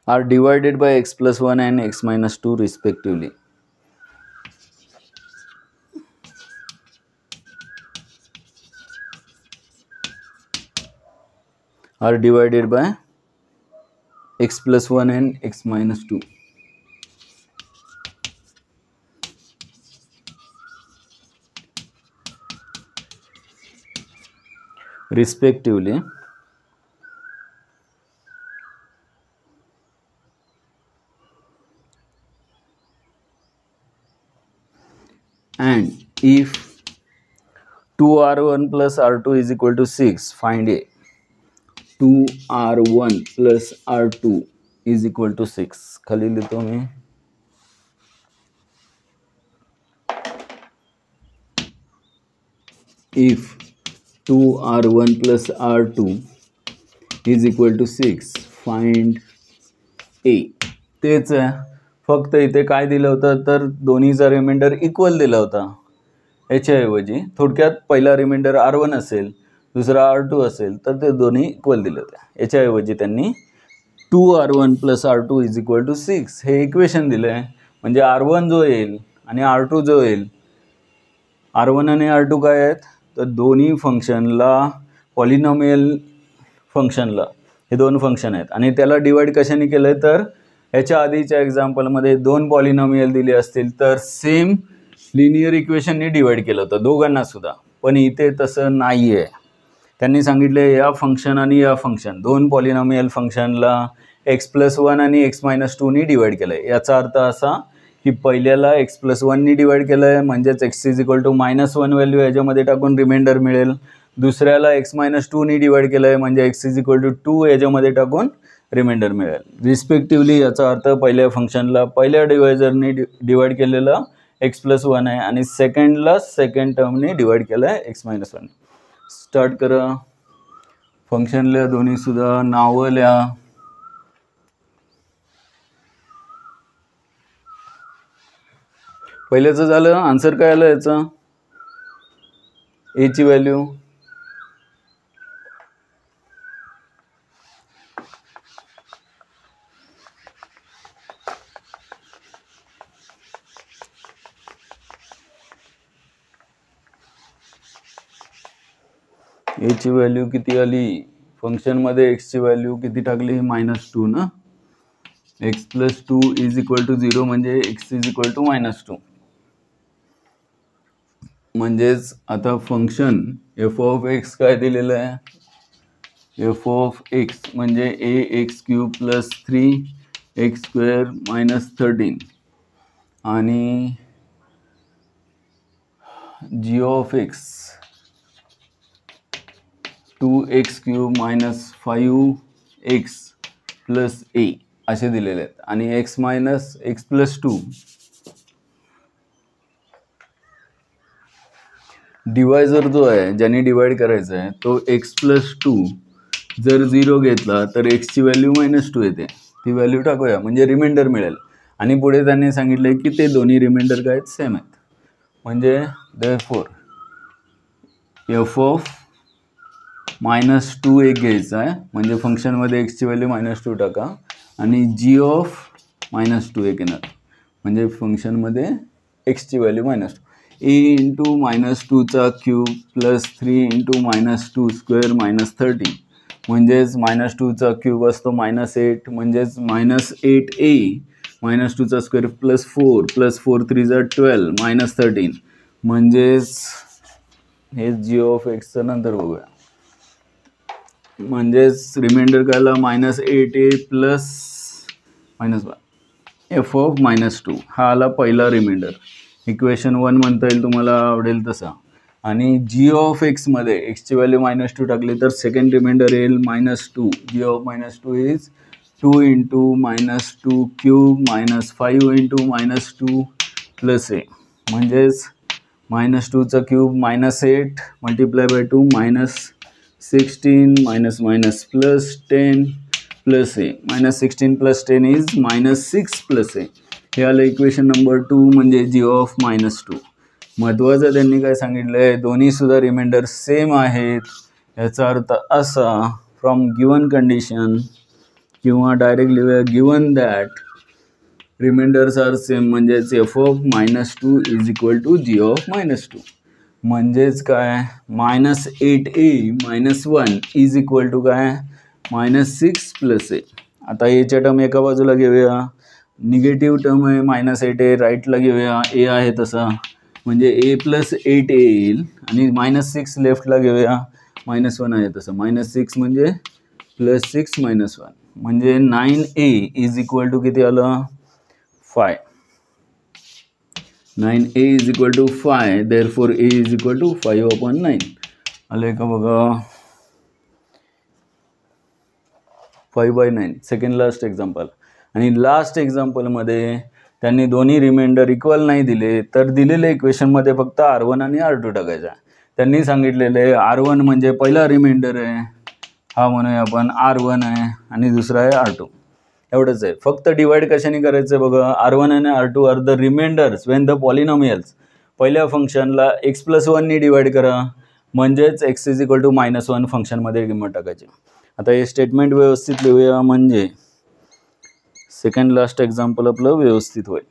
are divided by x plus 1 and x minus 2 respectively. Are divided by x plus 1 and x minus 2. Respectively. And if 2r1 plus r2 is equal to 6, find a. 2r1 plus r2 is equal to 6. खाली लिखता हूँ मैं. If 2r1 plus r2 is equal to 6, find a. तेच आहे, फक्त इथे काय दिलं होतं तर दोन्हीचा रिमाइंडर इक्वल दिला होता. याच्याऐवजी थोडक्यात पहिला रिमाइंडर r1 असेल, दुसरा r2 असेल तर ते दोन्ही इक्वल दिले होते. याच्याऐवजी त्यांनी 2r1 plus r2 is equal to 6 हे इक्वेशन दिलं आहे. म्हणजे r1 जो येईल आणि r2 जो येईल, r1 आणि r2 काय आहेत तर दोन्ही फंक्शनला, पॉलिनॉमियल फंक्शनला हे दोन फंक्शन आहेत आणि त्याला डिवाइड कशाने केलं आहे तर याच्या आधीच्या एक्झाम्पलमध्ये दोन पॉलिनॉमियल दिले असतील तर सेम लिनियर इक्वेशनने डिवाइड केलं होतं दोघांना सुद्धा. पण इथे तसं नाही आहे. त्यांनी सांगितले या फंक्शन आणि या फंक्शन दोन पॉलिनॉमियल फंक्शनला x प्लस 1 आणि x मायनस 2नी डिवाइड केलं आहे. याचा अर्थ असा की पहिल्याला x प्लस 1नी डिवाइड केलं आहे म्हणजेच x is equal to -1 value याच्यामध्ये टाकून रिमाइंडर मिळेल. दुसऱ्याला x मायनस 2नी डिवाइड केलं आहे म्हणजे x इज इक्वल टू 2 याच्यामध्ये टाकून रिमाइंडर मिळेल रिस्पेक्टिवली. याचा अर्थ पहिल्या फंक्शनला पहिल्या डिवायझरने डिवाइड केलेला x प्लस 1 आहे आणि सेकंडला सेकंड टर्मने डिवाइड केलं आहे x मायनस 1. स्टार्ट करा. फंक्शनला दोन्ही सुद्धा नावं लिहा. पहिल्याचं झालं. आन्सर काय आलं याचा? a ची व्हॅल्यू a ची व्हॅल्यू किती आली? फंक्शनमध्ये x ची व्हॅल्यू किती टाकली? -2 ना. x plus 2 is equal to 0 म्हणजे x इज इक्वल टू -2. म्हणजेच आता फंक्शन f ऑफ x काय दिलेलं आहे? f ऑफ x म्हणजे ax³ प्लस 3x² मायनस 13 आणि g of x 2x³ minus 5x plus a असे दिलेले आहेत. आणि x minus x plus 2 divisor जो आहे ज्याने डिवाइड करायचा आहे तो x प्लस 2 जर 0 घेतला तर x ची व्हॅल्यू -2 येते. ती व्हॅल्यू टाकूया म्हणजे रिमाइंडर मिळेल. आणि पुढे त्यांनी सांगितले की ते दोन्ही रिमाइंडर काय आहेत? सेम आहेत. म्हणजे देअरफॉर f ऑफ -2 एक घ्यायचा आहे म्हणजे फंक्शनमध्ये x ची व्हॅल्यू -2 टाका आणि g ऑफ -2 एक येणार म्हणजे फंक्शनमध्ये x ची value -2. a into -2³ plus 3 into -2² minus 13 म्हणजेच -2³ असतो -8 म्हणजेच -8a -2² प्लस 4 प्लस 4 3 12 मायनस 13 म्हणजेच हे g ऑफ x नंतर बघूया. म्हणजेच रिमाइंडर कायला -8a प्लस f ऑफ -2 हा आला पहिला रिमाइंडर. इक्वेशन 1 म्हणता येईल तुम्हाला आवडेल तसा. आणि g ऑफ x मध्ये x ची व्हॅल्यू -2 टाकली तर सेकंड रिमाइंडर येईल -2. g of -2 is 2 into -2³ minus 5 into -2 plus a म्हणजेच -2³ -8 multiply by 2 -16 minus plus 10 plus a -16 plus 10 is -6 plus a. हे आलं इक्वेशन नंबर 2 म्हणजे g ऑफ -2. महत्त्वाचं त्यांनी काय सांगितलंय, दोन्ही सुद्धा रिमाइंडर सेम आहेत. याचा अर्थ असा, फ्रॉम गिवन कंडिशन किंवा डायरेक्ट लिहूया given that remainders are same, म्हणजेच F of -2 is equal to G of -2. म्हणजेच काय, -8a - 1 इज इक्वल टू काय, -6 + a. आता एच्या टर्म एका बाजूला घेऊया, निगेटिव्ह टर्म आहे -8a, राईटला घेऊया a आहे तसा, म्हणजे a + 8a येईल, आणि -6 लेफ्टला घेऊया, -1 आहे तसं, -6 म्हणजे +6 - 1, म्हणजे 9a इज इक्वल टू किती आलं, 5. 9a is equal to 5, therefore a is equal to 5/9. आले का बघा, 5/9. Second last example. आणि लास्ट एक्झाम्पलमध्ये त्यांनी दोन्ही रिमाइंडर इक्वल नाही दिले, तर दिलेल्या इक्वेशनमध्ये फक्त R1 आणि R2 टाकायचा. त्यांनी सांगितलेले R1 म्हणजे पहिला रिमाइंडर आहे, हा म्हणूया आपण R1 आहे, आणि दुसरा आहे R2. एवढंच आहे. फक्त डिवाइड कशाने करायचं बघा, R1 आणि R2 are the reminders when the polynomials. पहिल्या फंक्शनला x + 1 नी डिवाइड करा, म्हणजेच x इज इक्वल टू -1 फंक्शनमध्ये किंमत टाकायची. आता हे स्टेटमेंट व्यवस्थित लिहूया, म्हणजे सेकंड लास्ट एक्झाम्पल आपलं व्यवस्थित होईल.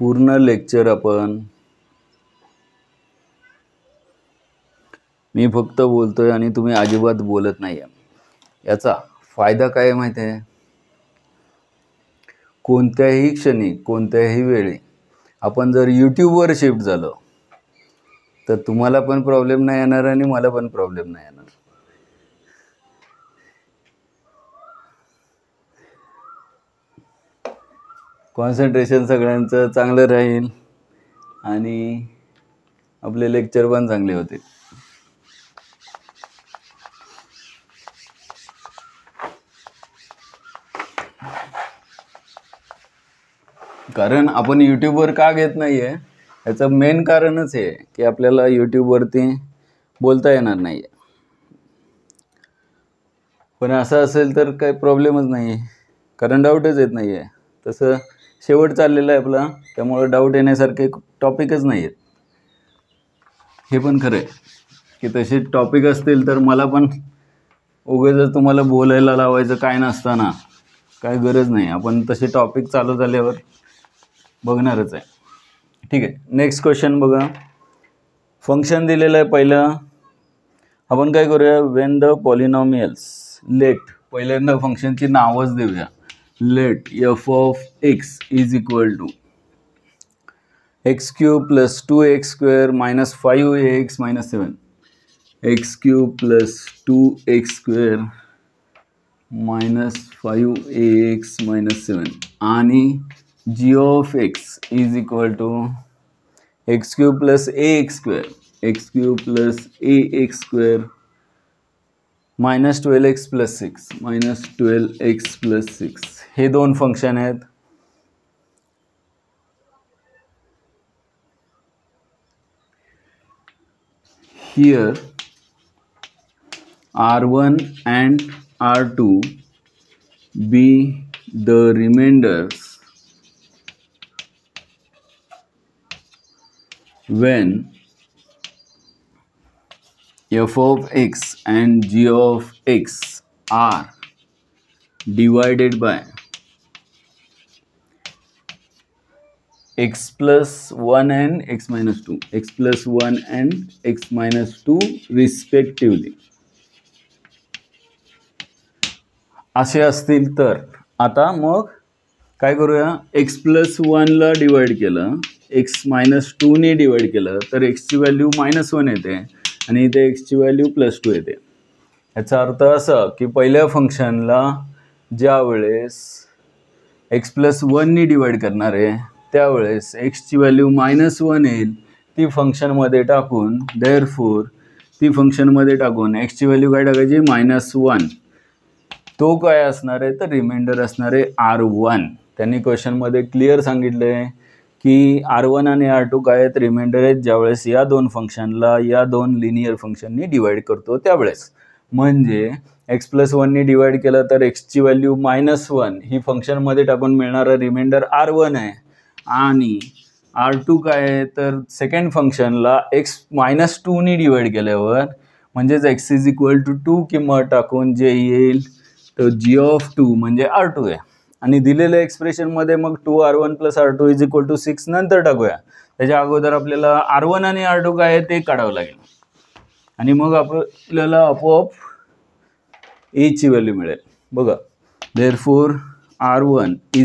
पूर्ण लेक्चर मी फक्त बोलतोय आणि तुम्ही अजिबात बोलत नाही आहे. याचा फायदा काय माहिती आहे, कोणत्याही क्षणी कोणत्याही वेळी आपण जर यूट्यूबवर शिफ्ट झालो तर तुम्हाला पण प्रॉब्लेम नाही येणार आणि मला पण प्रॉब्लेम नाही येणार. कॉन्सन्ट्रेशन सगळ्यांचं चांगलं राहील आणि आपले लेक्चर पण चांगले होतील. कारण आपण यूट्यूबवर का घेत नाही आहे, याचं मेन कारणच आहे की आपल्याला यूट्यूबवरती बोलता येणार नाही आहे. पण असं असेल तर काही प्रॉब्लेमच नाही आहे, कारण डाऊटच येत नाही आहे. तसं शेवट चाललेला आहे आपला, त्यामुळे डाऊट येण्यासारखे टॉपिकच नाही आहेत. हे पण खरं आहे की तसे टॉपिक असतील तर मला पण उगाच तुम्हाला बोलायला लावायचं काय नसताना काय गरज नाही. आपण तसे टॉपिक चालू झाल्यावर बघणारच आहे. ठीक आहे, नेक्स्ट क्वेश्चन बघा. फंक्शन दिलेलं आहे पहिलं. आपण काय करूया, वेन द पॉलिनॉमियल्स लेट, पहिल्यांदा फंक्शनची नावच देऊया. Let f of x is equal to x³ + 2x² - 5ax - 7, x³ + 2x² - 5ax - 7, आणि g of x is equal to x³ + ax², x³ + ax² -12x + 6, -12x + 6. हे दोन फंक्शन आहेत. Here R1 and R2 be the remainders when f of x and g of x are divided by x + 1 and x - 2, x + 1 and x - 2 respectively. असे असतील तर आता मग काय करूया, x+1 ला डिवाइड केलं, x-2 ने डिवाइड केलं तर एक्सची व्हॅल्यू -1 येते आणि इथे एक्सची व्हॅल्यू +2 येते. याचा अर्थ असा की पहिल्या फंक्शनला ज्या वेळेस x+1 ने डिवाइड करणार आहे त्यावेळेस एक्सची व्हॅल्यू -1 येईल, ती फंक्शनमध्ये टाकून देअरफॉर ती फंक्शनमध्ये टाकून एक्सची व्हॅल्यू काय टाकायची, -1. तो काय असणार आहे तर रिमाइंडर असणार आहे R1. त्यांनी क्वेश्चनमध्ये क्लिअर सांगितलं आहे की R1 आणि R2 काय आहेत, रिमाइंडर आहेत ज्यावेळेस या दोन फंक्शनला या दोन लिनियर फंक्शननी डिवाइड करतो त्यावेळेस. म्हणजे x+1 ने डिवाइड केलं तर एक्सची व्हॅल्यू -1 ही फंक्शनमध्ये टाकून मिळणारा रिमाइंडर R1 आहे आणि R2 काय आहे तर सेकंड फंक्शनला x-2 ने डिवाइड केल्यावर म्हणजेच x=2 किंमत टाकून जे येईल तर g(2) म्हणजे R2 आहे. आणि दिलेल्या एक्सप्रेशनमध्ये मग 2R1 + R2 = 6 नंतर टाकूया. त्याच्या अगोदर आपल्याला R1 आणि R2 काय आहे ते काढावं लागेल आणि मग आपल्याला आपोआप a ची व्हॅल्यू मिळेल. बघा, देअरफॉर R1 =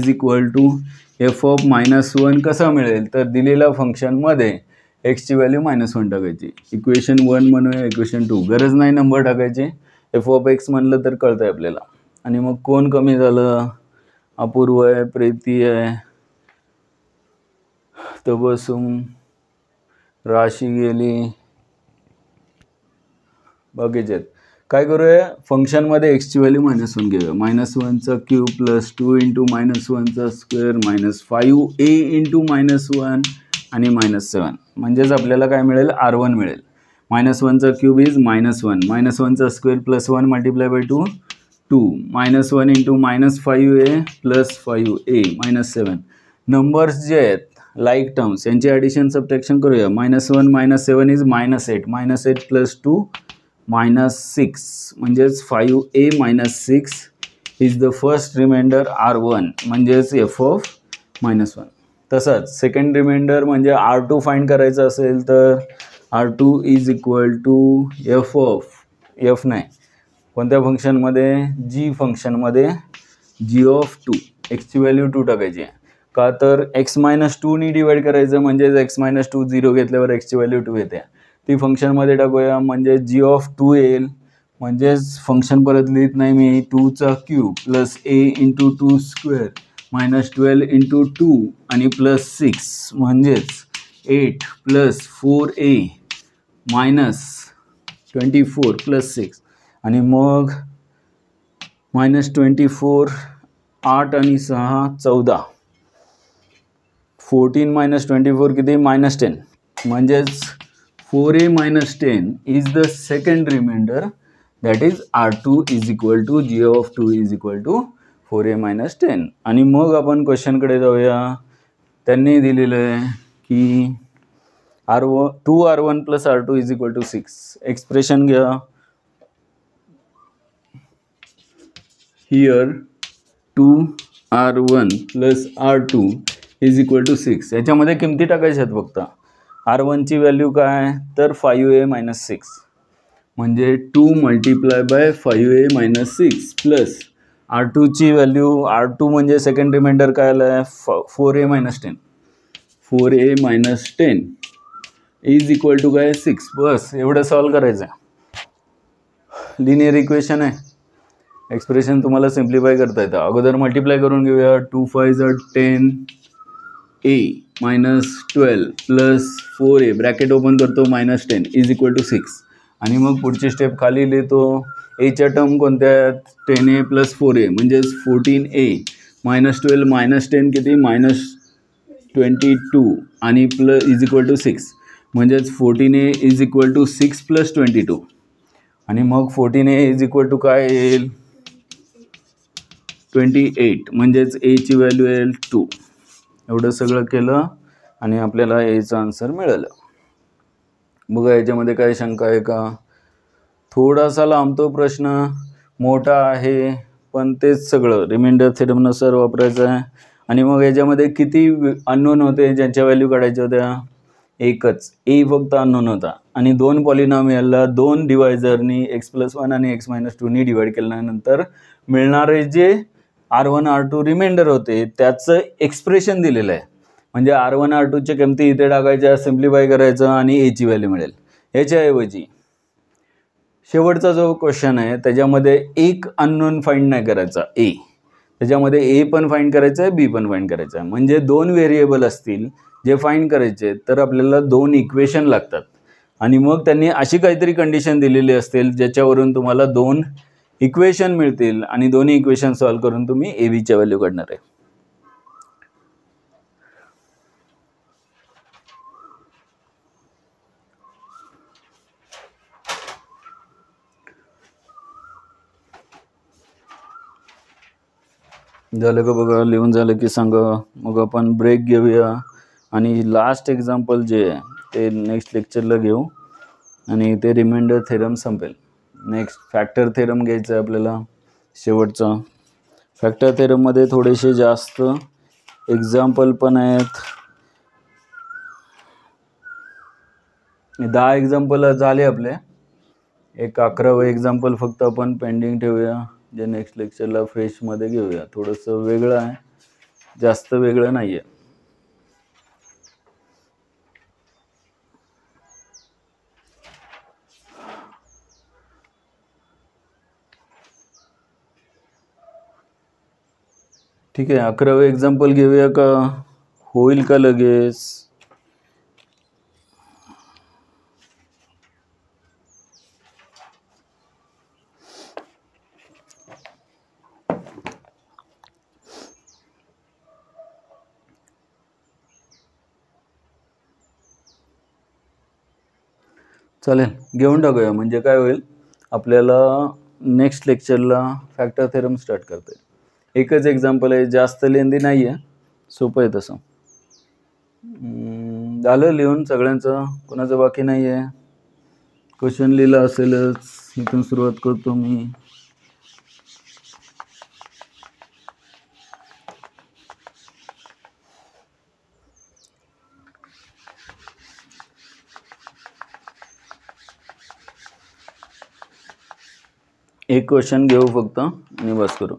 f(-1) कसा मिळेल तर दिलेल्या फंक्शनमध्ये x ची व्हॅल्यू -1 टाकायची. इक्वेशन 1 म्हणूया, इक्वेशन 2 गरज नाही नंबर टाकायची, f(x) म्हणलं तर कळतंय आपल्याला. आणि मग कोण कमी झालं, अपूर्व आहे, प्रीती आहे, तबसुम, राशी गेली, बाकीचे आहेत. काय करूया, फंक्शनमध्ये एक्सची व्हॅल्यू -1 घेऊया. -1^³ + 2 × -1^² -5a × -1 आणि -7 म्हणजेच आपल्याला काय मिळेल, R1 मिळेल. -1^³ इज -1, -1^² + 1 × 2 2, -1 × -5a + 5a -7. नंबर्स जे आहेत लाईक टर्म्स यांची ॲडिशन सबट्रॅक्शन करूया. -1 - 7 इज -8, -8 + 2 -6 म्हणजेच 5a - 6 is the first reminder R1 म्हणजेच f(-1). तसंच सेकंड रिमाइंडर म्हणजे R2 फाइंड करायचं असेल तर R2 = f नाही कोणत्या फंक्शनमध्ये, g फंक्शनमध्ये g(2). एक्सची व्हॅल्यू 2 टाकायची आहे. का तर x-2 ने डिवाइड करायचं म्हणजेच x-2 0 घेतल्यावर एक्सची व्हॅल्यू 2 येते. ती फंक्शनमध्ये टाकूया म्हणजे g(2) येईल. म्हणजेच फंक्शन परत लिहित नाही मी, 2^³ + a × 2^² -12 × 2 आणि +6 म्हणजेच 8 + 4a -24 + 6 आणि मग -24, 8 आणि 6 14, 14 - 24 किती, -10 म्हणजेच 4a - 10 is the second reminder, that is R2 = g(2) = 4a - 10. आणि मग आपण क्वेश्चनकडे जाऊया. त्यांनी दिलेलं आहे की 2R1 + R2 = 6. एक्सप्रेशन घ्या. Here 2R1 + R2 = 6. याच्यामध्ये किमती टाकायच्या आहेत फक्त. R1 ची व्हॅल्यू काय तर 5a - 6 म्हणजे 2 × 5a - 6 प्लस R2 ची व्हॅल्यू, R2 म्हणजे सेकंड रिमाइंडर काय आलं, 4a - 10 4a - 10 is equal to काय 6. बस एवढं सॉल्व करायचं आहे. लिनियर इक्वेशन आहे. एक्सप्रेशन तुम्हाला सिम्प्लिफाय करता येतं. अगोदर मल्टिप्लाय करून घेऊया. 2 × 5 = 10a - 12 + 4a ब्रॅकेट ओपन करतो -10 इज इक्वल टू 6. आणि मग पुढची स्टेप खाली लिहितो. एच्या टर्म कोणत्या आहेत, 10a + 4a म्हणजेच 14a -12 - 10 किती, -22 आणि इज इक्वल टू 6 म्हणजेच 14a इज इक्वल टू 6 + 22. आणि मग 14a इज इक्वल टू काय येईल, 28 म्हणजेच a ची व्हॅल्यू येईल 2. एवढं सगळं केलं आणि आपल्याला एचं आन्सर मिळालं. बघा याच्यामध्ये काय शंका आहे का, थोडासा लांबतो प्रश्न, मोठा आहे पण तेच सगळं रिमाइंडर थेरमनुसार वापरायचं आहे. आणि मग याच्यामध्ये किती अननोन होते ज्यांच्या व्हॅल्यू काढायच्या होत्या, एकच, a फक्त अननोन होता. आणि 2 पॉलिनॉमियलला 2 डिवायझरनी x+1 आणि x-2 नी डिवाइड केल्यानंतर मिळणारे जे R1 R2 रिमाइंडर होते त्याचं एक्सप्रेशन दिलेलं आहे. म्हणजे R1 R2च्या किमती इथे टाकायच्या, सिम्प्लिफाय करायचं आणि एची व्हॅल्यू मिळेल. याच्याऐवजी शेवटचा जो क्वेश्चन आहे त्याच्यामध्ये एक अननोन फाइंड नाही करायचा, ए. त्याच्यामध्ये ए पण फाइंड करायचं आहे, बी पण फाइंड करायचं आहे. म्हणजे 2 व्हेरिएबल असतील जे फाइंड करायचे तर आपल्याला 2 इक्वेशन लागतात. आणि मग त्यांनी अशी काहीतरी कंडिशन दिलेली असतील ज्याच्यावरून तुम्हाला 2 इक्वेशन मिळतील आणि दोन्ही इक्वेशन सॉल्व्ह करून तुम्ही ए बीच्या व्हॅल्यू काढणार आहे. झालं का बघा? लिहून झालं की सांगा. मग आपण ब्रेक घेऊया आणि लास्ट एक्झाम्पल जे आहे ते नेक्स्ट लेक्चरला घेऊ आणि ते रिमाइंडर थेरम संपेल. नेक्स्ट फॅक्टर थेरम घ्यायचं आहे आपल्याला शेवटचा. फॅक्टर थेरममध्ये थोडेसे जास्त एक्झाम्पल पण आहेत. 10 एक्झाम्पल झाले आपले. एक 11वं एक्झाम्पल फक्त आपण पेंडिंग ठेवूया, जे नेक्स्ट लेक्चरला फ्रेशमध्ये घेऊया. थोडंसं वेगळं आहे, जास्त वेगळं नाही आहे. ठीक आहे, 11वं एक्झाम्पल घेऊया का? होईल का लगेच? चालेल, घेऊन टाकूया. म्हणजे काय होईल, आपल्याला नेक्स्ट लेक्चरला फॅक्टर थेरम स्टार्ट करता येईल. एकच एक्झाम्पल आहे, जास्त लेंदी नाही आहे, सोपं आहे तसं. झालं लिहून सगळ्यांचं? कोणाचं बाकी नाही आहे? क्वेश्चन लिहिला असेलच, इथून सुरुवात करतो मी. एक क्वेश्चन घेऊ फक्त आणि बस करू.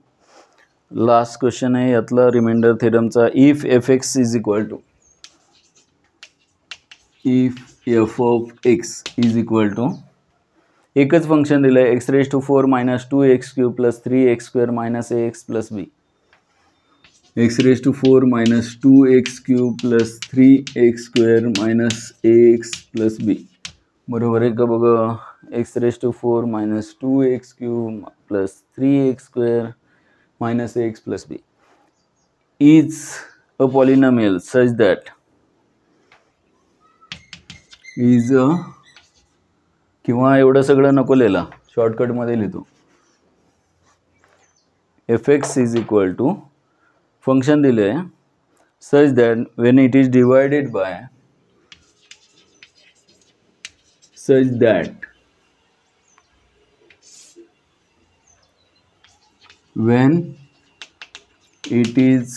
लास्ट क्वेश्चन आहे यातला रिमाइंडर थेरमचा. If F X is equal to, if F of X is equal to, एकच फंक्शन दिलं आहे, X raise to 4 minus 2x cube plus 3x square minus ax plus B. X raise to 4 minus 2x cube plus 3x square minus ax plus B. बरोबर आहे का बघा? X raise to 4 minus 2x cube plus 3x square minus ax plus B is a polynomial such that is a, किंवा एवढं सगळं नको लिहिला, शॉर्टकटमध्ये लिहितो. F X is equal to, function दिले आहे, such that when it is divided by, such that when it is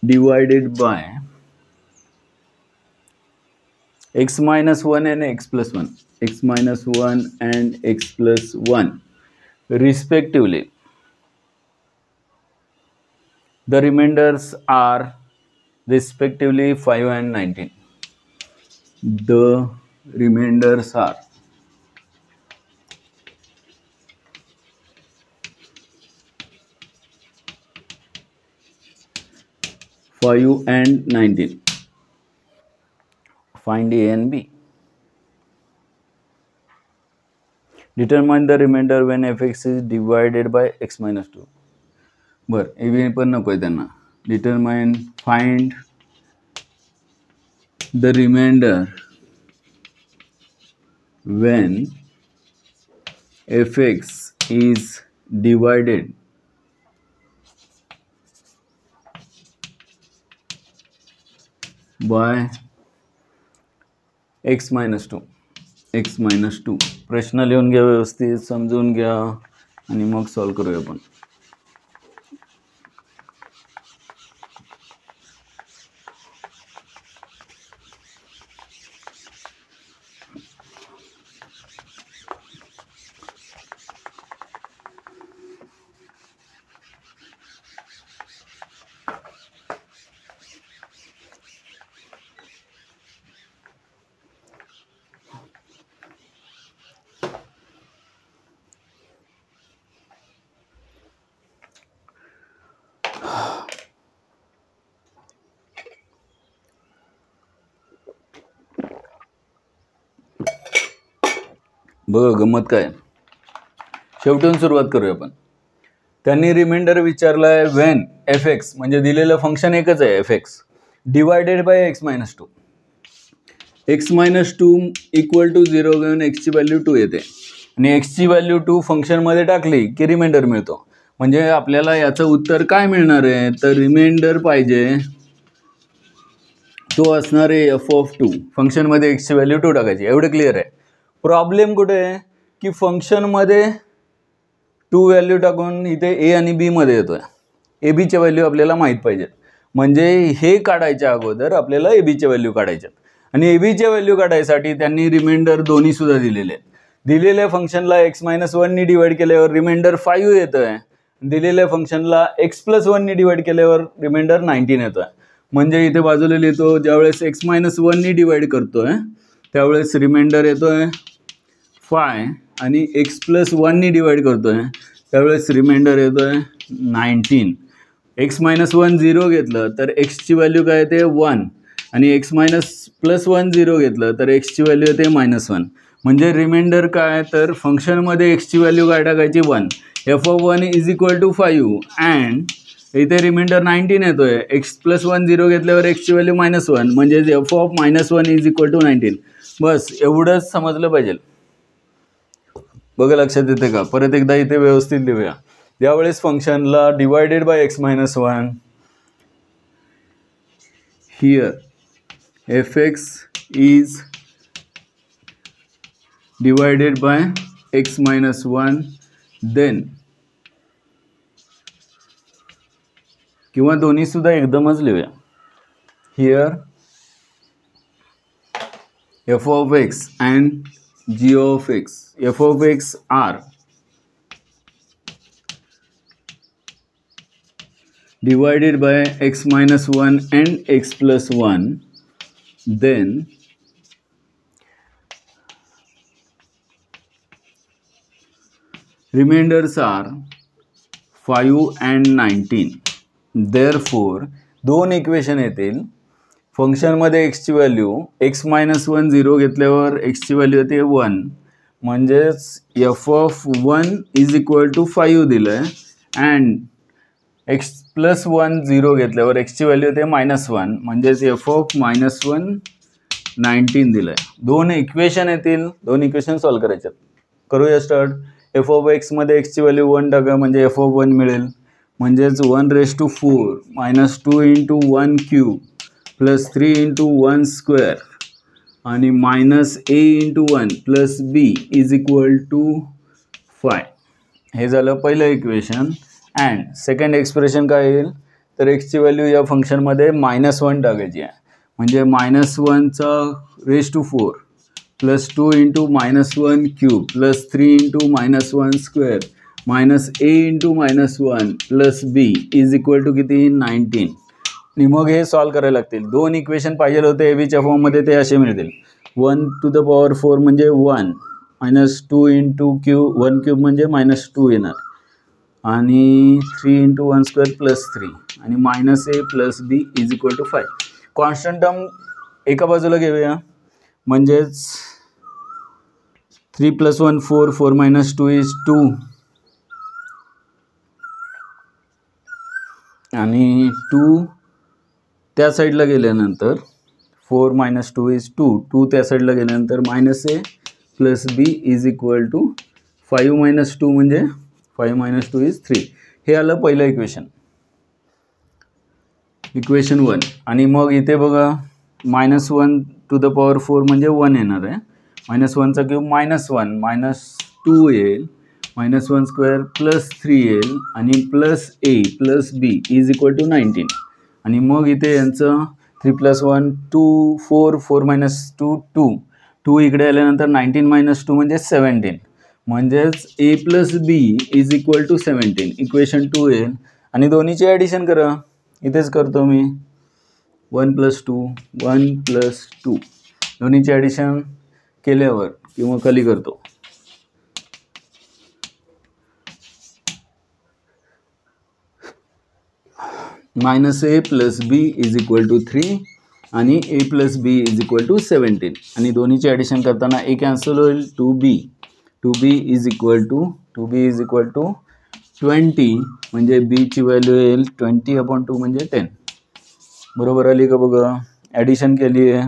divided by x minus 1 and x plus 1, x minus 1 and x plus 1 respectively, the remainders are respectively 5 and 19. The remainders are (5 and 19). Find A and B. Determine the remainder when fx is divided by x minus 2. बरं, A B पण नको आहे त्यांना. Determine, find the remainder when fx is divided by x minus 2. x minus 2. प्रश्न लिहून घ्या, व्यवस्थित समजून घ्या आणि मग सॉल्व करूया आपण. बघा गंमत काय, शेवटून सुरुवात करूया आपण. त्यांनी रिमाइंडर विचारला आहे व्हेन एफ एक्स, म्हणजे दिलेलं फंक्शन एकच आहे F X, divided by X minus two. X minus two equal to 0 घेऊन एक्सची व्हॅल्यू 2 येते आणि एक्सची व्हॅल्यू 2 फंक्शनमध्ये टाकली की रिमाइंडर मिळतो. म्हणजे आपल्याला याचं उत्तर काय मिळणार आहे, तर रिमाइंडर पाहिजे तो असणार आहे एफ ऑफ 2. फंक्शनमध्ये एक्सची व्हॅल्यू 2 टाकायची, एवढं क्लिअर आहे. प्रॉब्लेम कुठे आहे की फंक्शनमध्ये 2 व्हॅल्यू टाकून इथे ए आणि बी मध्ये येतोय. ए बीच्या व्हॅल्यू आपल्याला माहीत पाहिजेत, म्हणजे हे काढायच्या अगोदर आपल्याला ए बीच्या व्हॅल्यू काढायच्यात. आणि ए बीच्या व्हॅल्यू काढायसाठी त्यांनी रिमाइंडर दोन्ही सुद्धा दिलेले आहेत. दिलेल्या फंक्शनला एक्स मायनस 1नी डिवाइड केल्यावर रिमाइंडर 5 येतं आहे. दिलेल्या फंक्शनला एक्स प्लस 1नी डिवाइड केल्यावर रिमाइंडर 19 येतो आहे. म्हणजे इथे बाजूला लिहितो, ज्यावेळेस एक्स मायनस 1नी डिवाइड करतोय त्यावेळेस रिमाइंडर येतोय 5 आणि एक्स प्लस 1नी डिवाइड करतोय त्यावेळेस रिमाइंडर येतोय 19. एक्स मायनस 1 0 घेतलं तर एक्सची व्हॅल्यू काय येते 1 आणि एक्स मायनस प्लस 1 0 घेतलं तर एक्सची व्हॅल्यू येते -1. म्हणजे रिमाइंडर काय, तर फंक्शनमध्ये एक्सची व्हॅल्यू काय टाकायची 1. F of 1 is equal to 5 and इथे रिमाइंडर 19 येतोय. एक्स प्लस 1 0 घेतल्यावर एक्सची व्हॅल्यू -1 म्हणजे F of -1 is equal to 19. बस एवढंच समजलं पाहिजे. बघा लक्षात येते का, परत एकदा इथे व्यवस्थित लिहूया. ज्यावेळेस फंक्शनला divided by X minus 1, here F X is divided by X minus 1, then किंवा दोन्ही सुद्धा एकदमच लिहूया. Here F of X and g of x, f of x are divided by x minus 1 and x plus 1, then remainders are 5 and 19. Therefore दोन equation येतील. फंक्शनमध्ये एक्सची value x minus 1 0 घेतल्यावर एक्सची व्हॅल्यू येते 1, म्हणजेच F of 1 is equal to 5 दिलं आहे and x plus 1 0 घेतल्यावर एक्सची व्हॅल्यू येते -1, म्हणजेच एफ ऑफ -1 19 दिलं आहे. दोन इक्वेशन येतील, दोन इक्वेशन सॉल्व करायच्यात. करूया स्टार्ट. एफ ऑफ एक्समध्ये एक्सची व्हॅल्यू 1 टाका म्हणजे एफ ऑफ 1 मिळेल, म्हणजेच 1⁴ -2 into 1 cube plus 3 into 1 square आणि -a into 1 plus b is equal to 5. हे झालं पहिलं इक्वेशन. अँड सेकंड एक्सप्रेशन काय येईल, तर एक्सची व्हॅल्यू या फंक्शनमध्ये -1 टाकायची आहे, म्हणजे -1⁴ plus 2 into -1 cube plus 3 into -1 square -a into -1 plus b is equal to किती 19. आणि मग हे सॉल्व करायला लागतील. दोन इक्वेशन पाहिजे होते ए बीच्या फॉर्ममध्ये, ते असे मिळतील. 1⁴ म्हणजे 1 -2 इंटू क्यूब 1 क्यूब म्हणजे -2 येणार आणि 3 इंटू 1 स्क्वेअर प्लस 3 आणि -a plus b is equal to 5. Constant term एका बाजूला घेऊया, म्हणजेच 3 + 1 4 4 - 2 इज 2 आणि 2 त्या साईडला गेल्यानंतर 4 - 2 इज 2 2 त्या साईडला गेल्यानंतर -a plus b is equal to 5 - 2 म्हणजे 5 - 2 इज 3. हे आलं पहिलं इक्वेशन, इक्वेशन 1. आणि मग इथे बघा -1⁴ म्हणजे 1 येणार आहे. -1चा क्यूब -1 -2 येईल, -1 स्क्वेअर प्लस 3 येईल आणि plus a plus b is equal to 19. आणि मग इथे यांचं 3 + 1 2 4 4 - 2 2 2 इकडे आल्यानंतर 19 - 2 म्हणजे 17, म्हणजेच a plus b is equal to 17 equation 2 येईल. आणि दोन्हीचे ॲडिशन करा, इथेच करतो मी. 1 + 2 1 + 2 दोन्हीचे ॲडिशन केल्यावर किंवा खाली करतो -a plus b is equal to 3 आणि a plus b is equal to 17. आणि दोन्हीचे ॲडिशन करताना a कॅन्सल होईल 2b two B is equal to 20 म्हणजे बी ची व्हॅल्यू येईल 20/2 म्हणजे 10. बरोबर आली का बघा. ॲडिशन केली आहे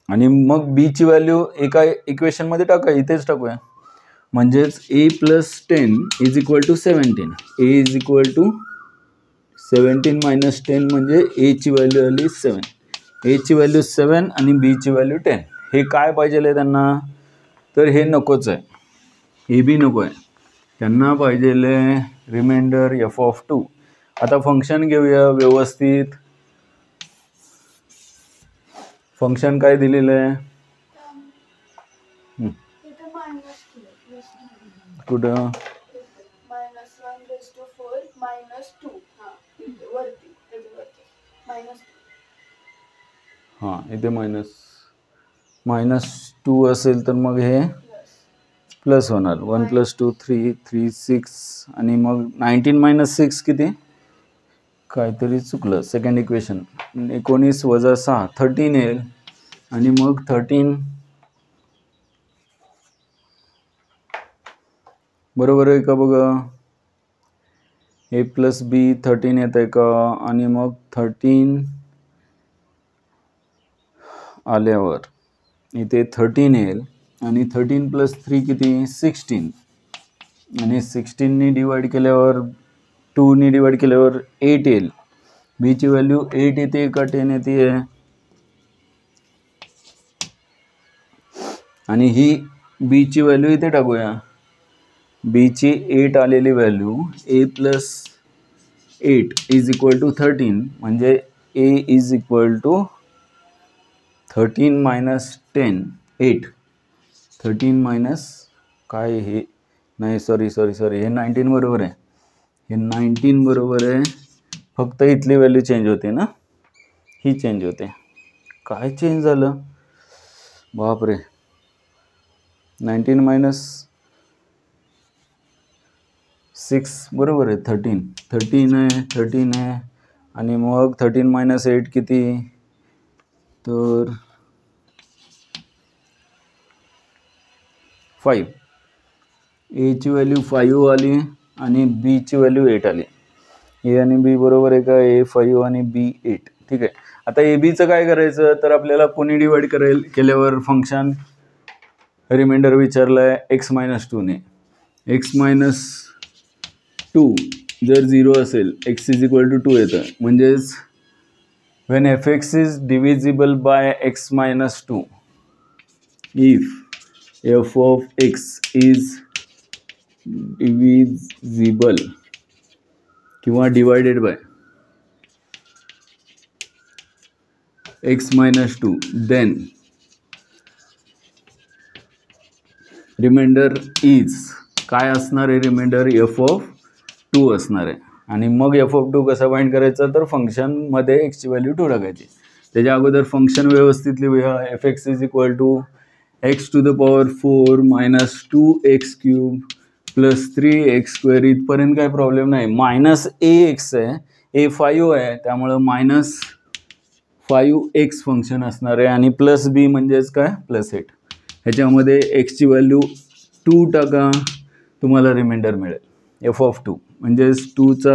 आणि मग बी ची व्हॅल्यू एका इक्वेशनमध्ये टाका, इथेच टाकूया. म्हणजेच a + 10 is equal to 17. a is equal to 17 - 10 म्हणजे a ची व्हॅल्यू आली 7. a ची व्हॅल्यू 7 आणि b ची व्हॅल्यू 10. हे काय पाहिजे आहे त्यांना, तर हे नकोच आहे, हे बी नको आहे. त्यांना पाहिजे रिमाइंडर f(2). आता फंक्शन घेऊया व्यवस्थित. फंक्शन काय दिलेलं आहे कुठं, हां इथे -2 असेल तर मग हे प्लस होणार. 1 + 2 3 3 6 आणि मग 19 - 6 किती, काहीतरी चुकलं. सेकंड इक्वेशन 19 - 6 13 येईल आणि मग 13 बरोबर आहे का बघा. a + b 13 येत आहे का, आणि मग 13 आल्यावर इथे 13 येईल आणि 13 + 3 किती 16 आणि 16 डिवाइड केल्यावर 2 डिवाइड केल्यावर 8 येईल. b ची व्हॅल्यू 8 येते का 10 येते, आणि ही b ची व्हॅल्यू इथे टाकूया. b ची 8 आलेली value a + 8 is equal to 13 म्हणजे a इज इक्वल टू 13 - 10 8. 13 काय हे नाही, सॉरी हे 19 बरोबर आहे, हे 19 बरोबर आहे. फक्त इथली व्हॅल्यू चेंज होते ना, ही चेंज होते. काय चेंज झालं बापरे. 19 - 6 बरोबर आहे 13 आहे आणि मग 13 - 8 किती, तर 5. a ची व्हॅल्यू 5 आली आणि b ची व्हॅल्यू 8 आली. a आणि b बरोबर आहे का, a 5 आणि b 8. ठीक आहे. आता a b चं काय करायचं, तर आपल्याला कोणी डिवाइड केल्यावर फंक्शन रिमाइंडर विचारलं आहे x - 2 ने. x - 2 जर 0 असेल x इज इक्वल टू 2 येतं. म्हणजेच when f(x) is divisible by x - 2, if f of x is divisible किंवा divided by x - 2, then reminder is काय असणार आहे, रिमाइंडर f(2) असणार आहे. आणि मग f(2) कसा फाइंड करायचा, तर फंक्शनमध्ये x ची व्हॅल्यू 2 टाकायची. त्याच्या अगोदर फंक्शन व्यवस्थित लिहूया. f(x) is equal to x⁴ -2x³ + 3x². इथपर्यंत काय प्रॉब्लेम नाही. -ax आहे, a 5 आहे, त्यामुळं -5x फंक्शन असणार आहे आणि +b म्हणजेच काय +8. ह्याच्यामध्ये x ची व्हॅल्यू 2 टाका, तुम्हाला रिमाइंडर मिळेल f(2). म्हणजेच 2चा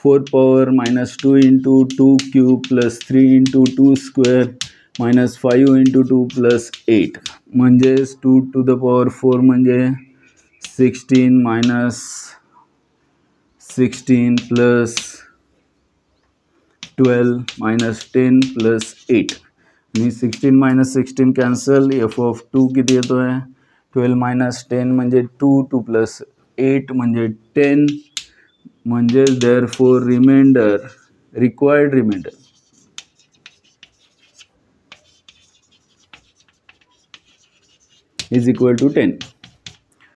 4 पॉवर -2 × 2³ + 3 × 2² -5 × 2 + 8 म्हणजेच 2⁴ म्हणजे 16 -16 + 12 -10 + 8 आणि 16 - 16 कॅन्सल. f(2) किती येतोय 12 - 10 म्हणजे 2 + 8 म्हणजे 10. म्हणजे therefore required remainder is equal to 10.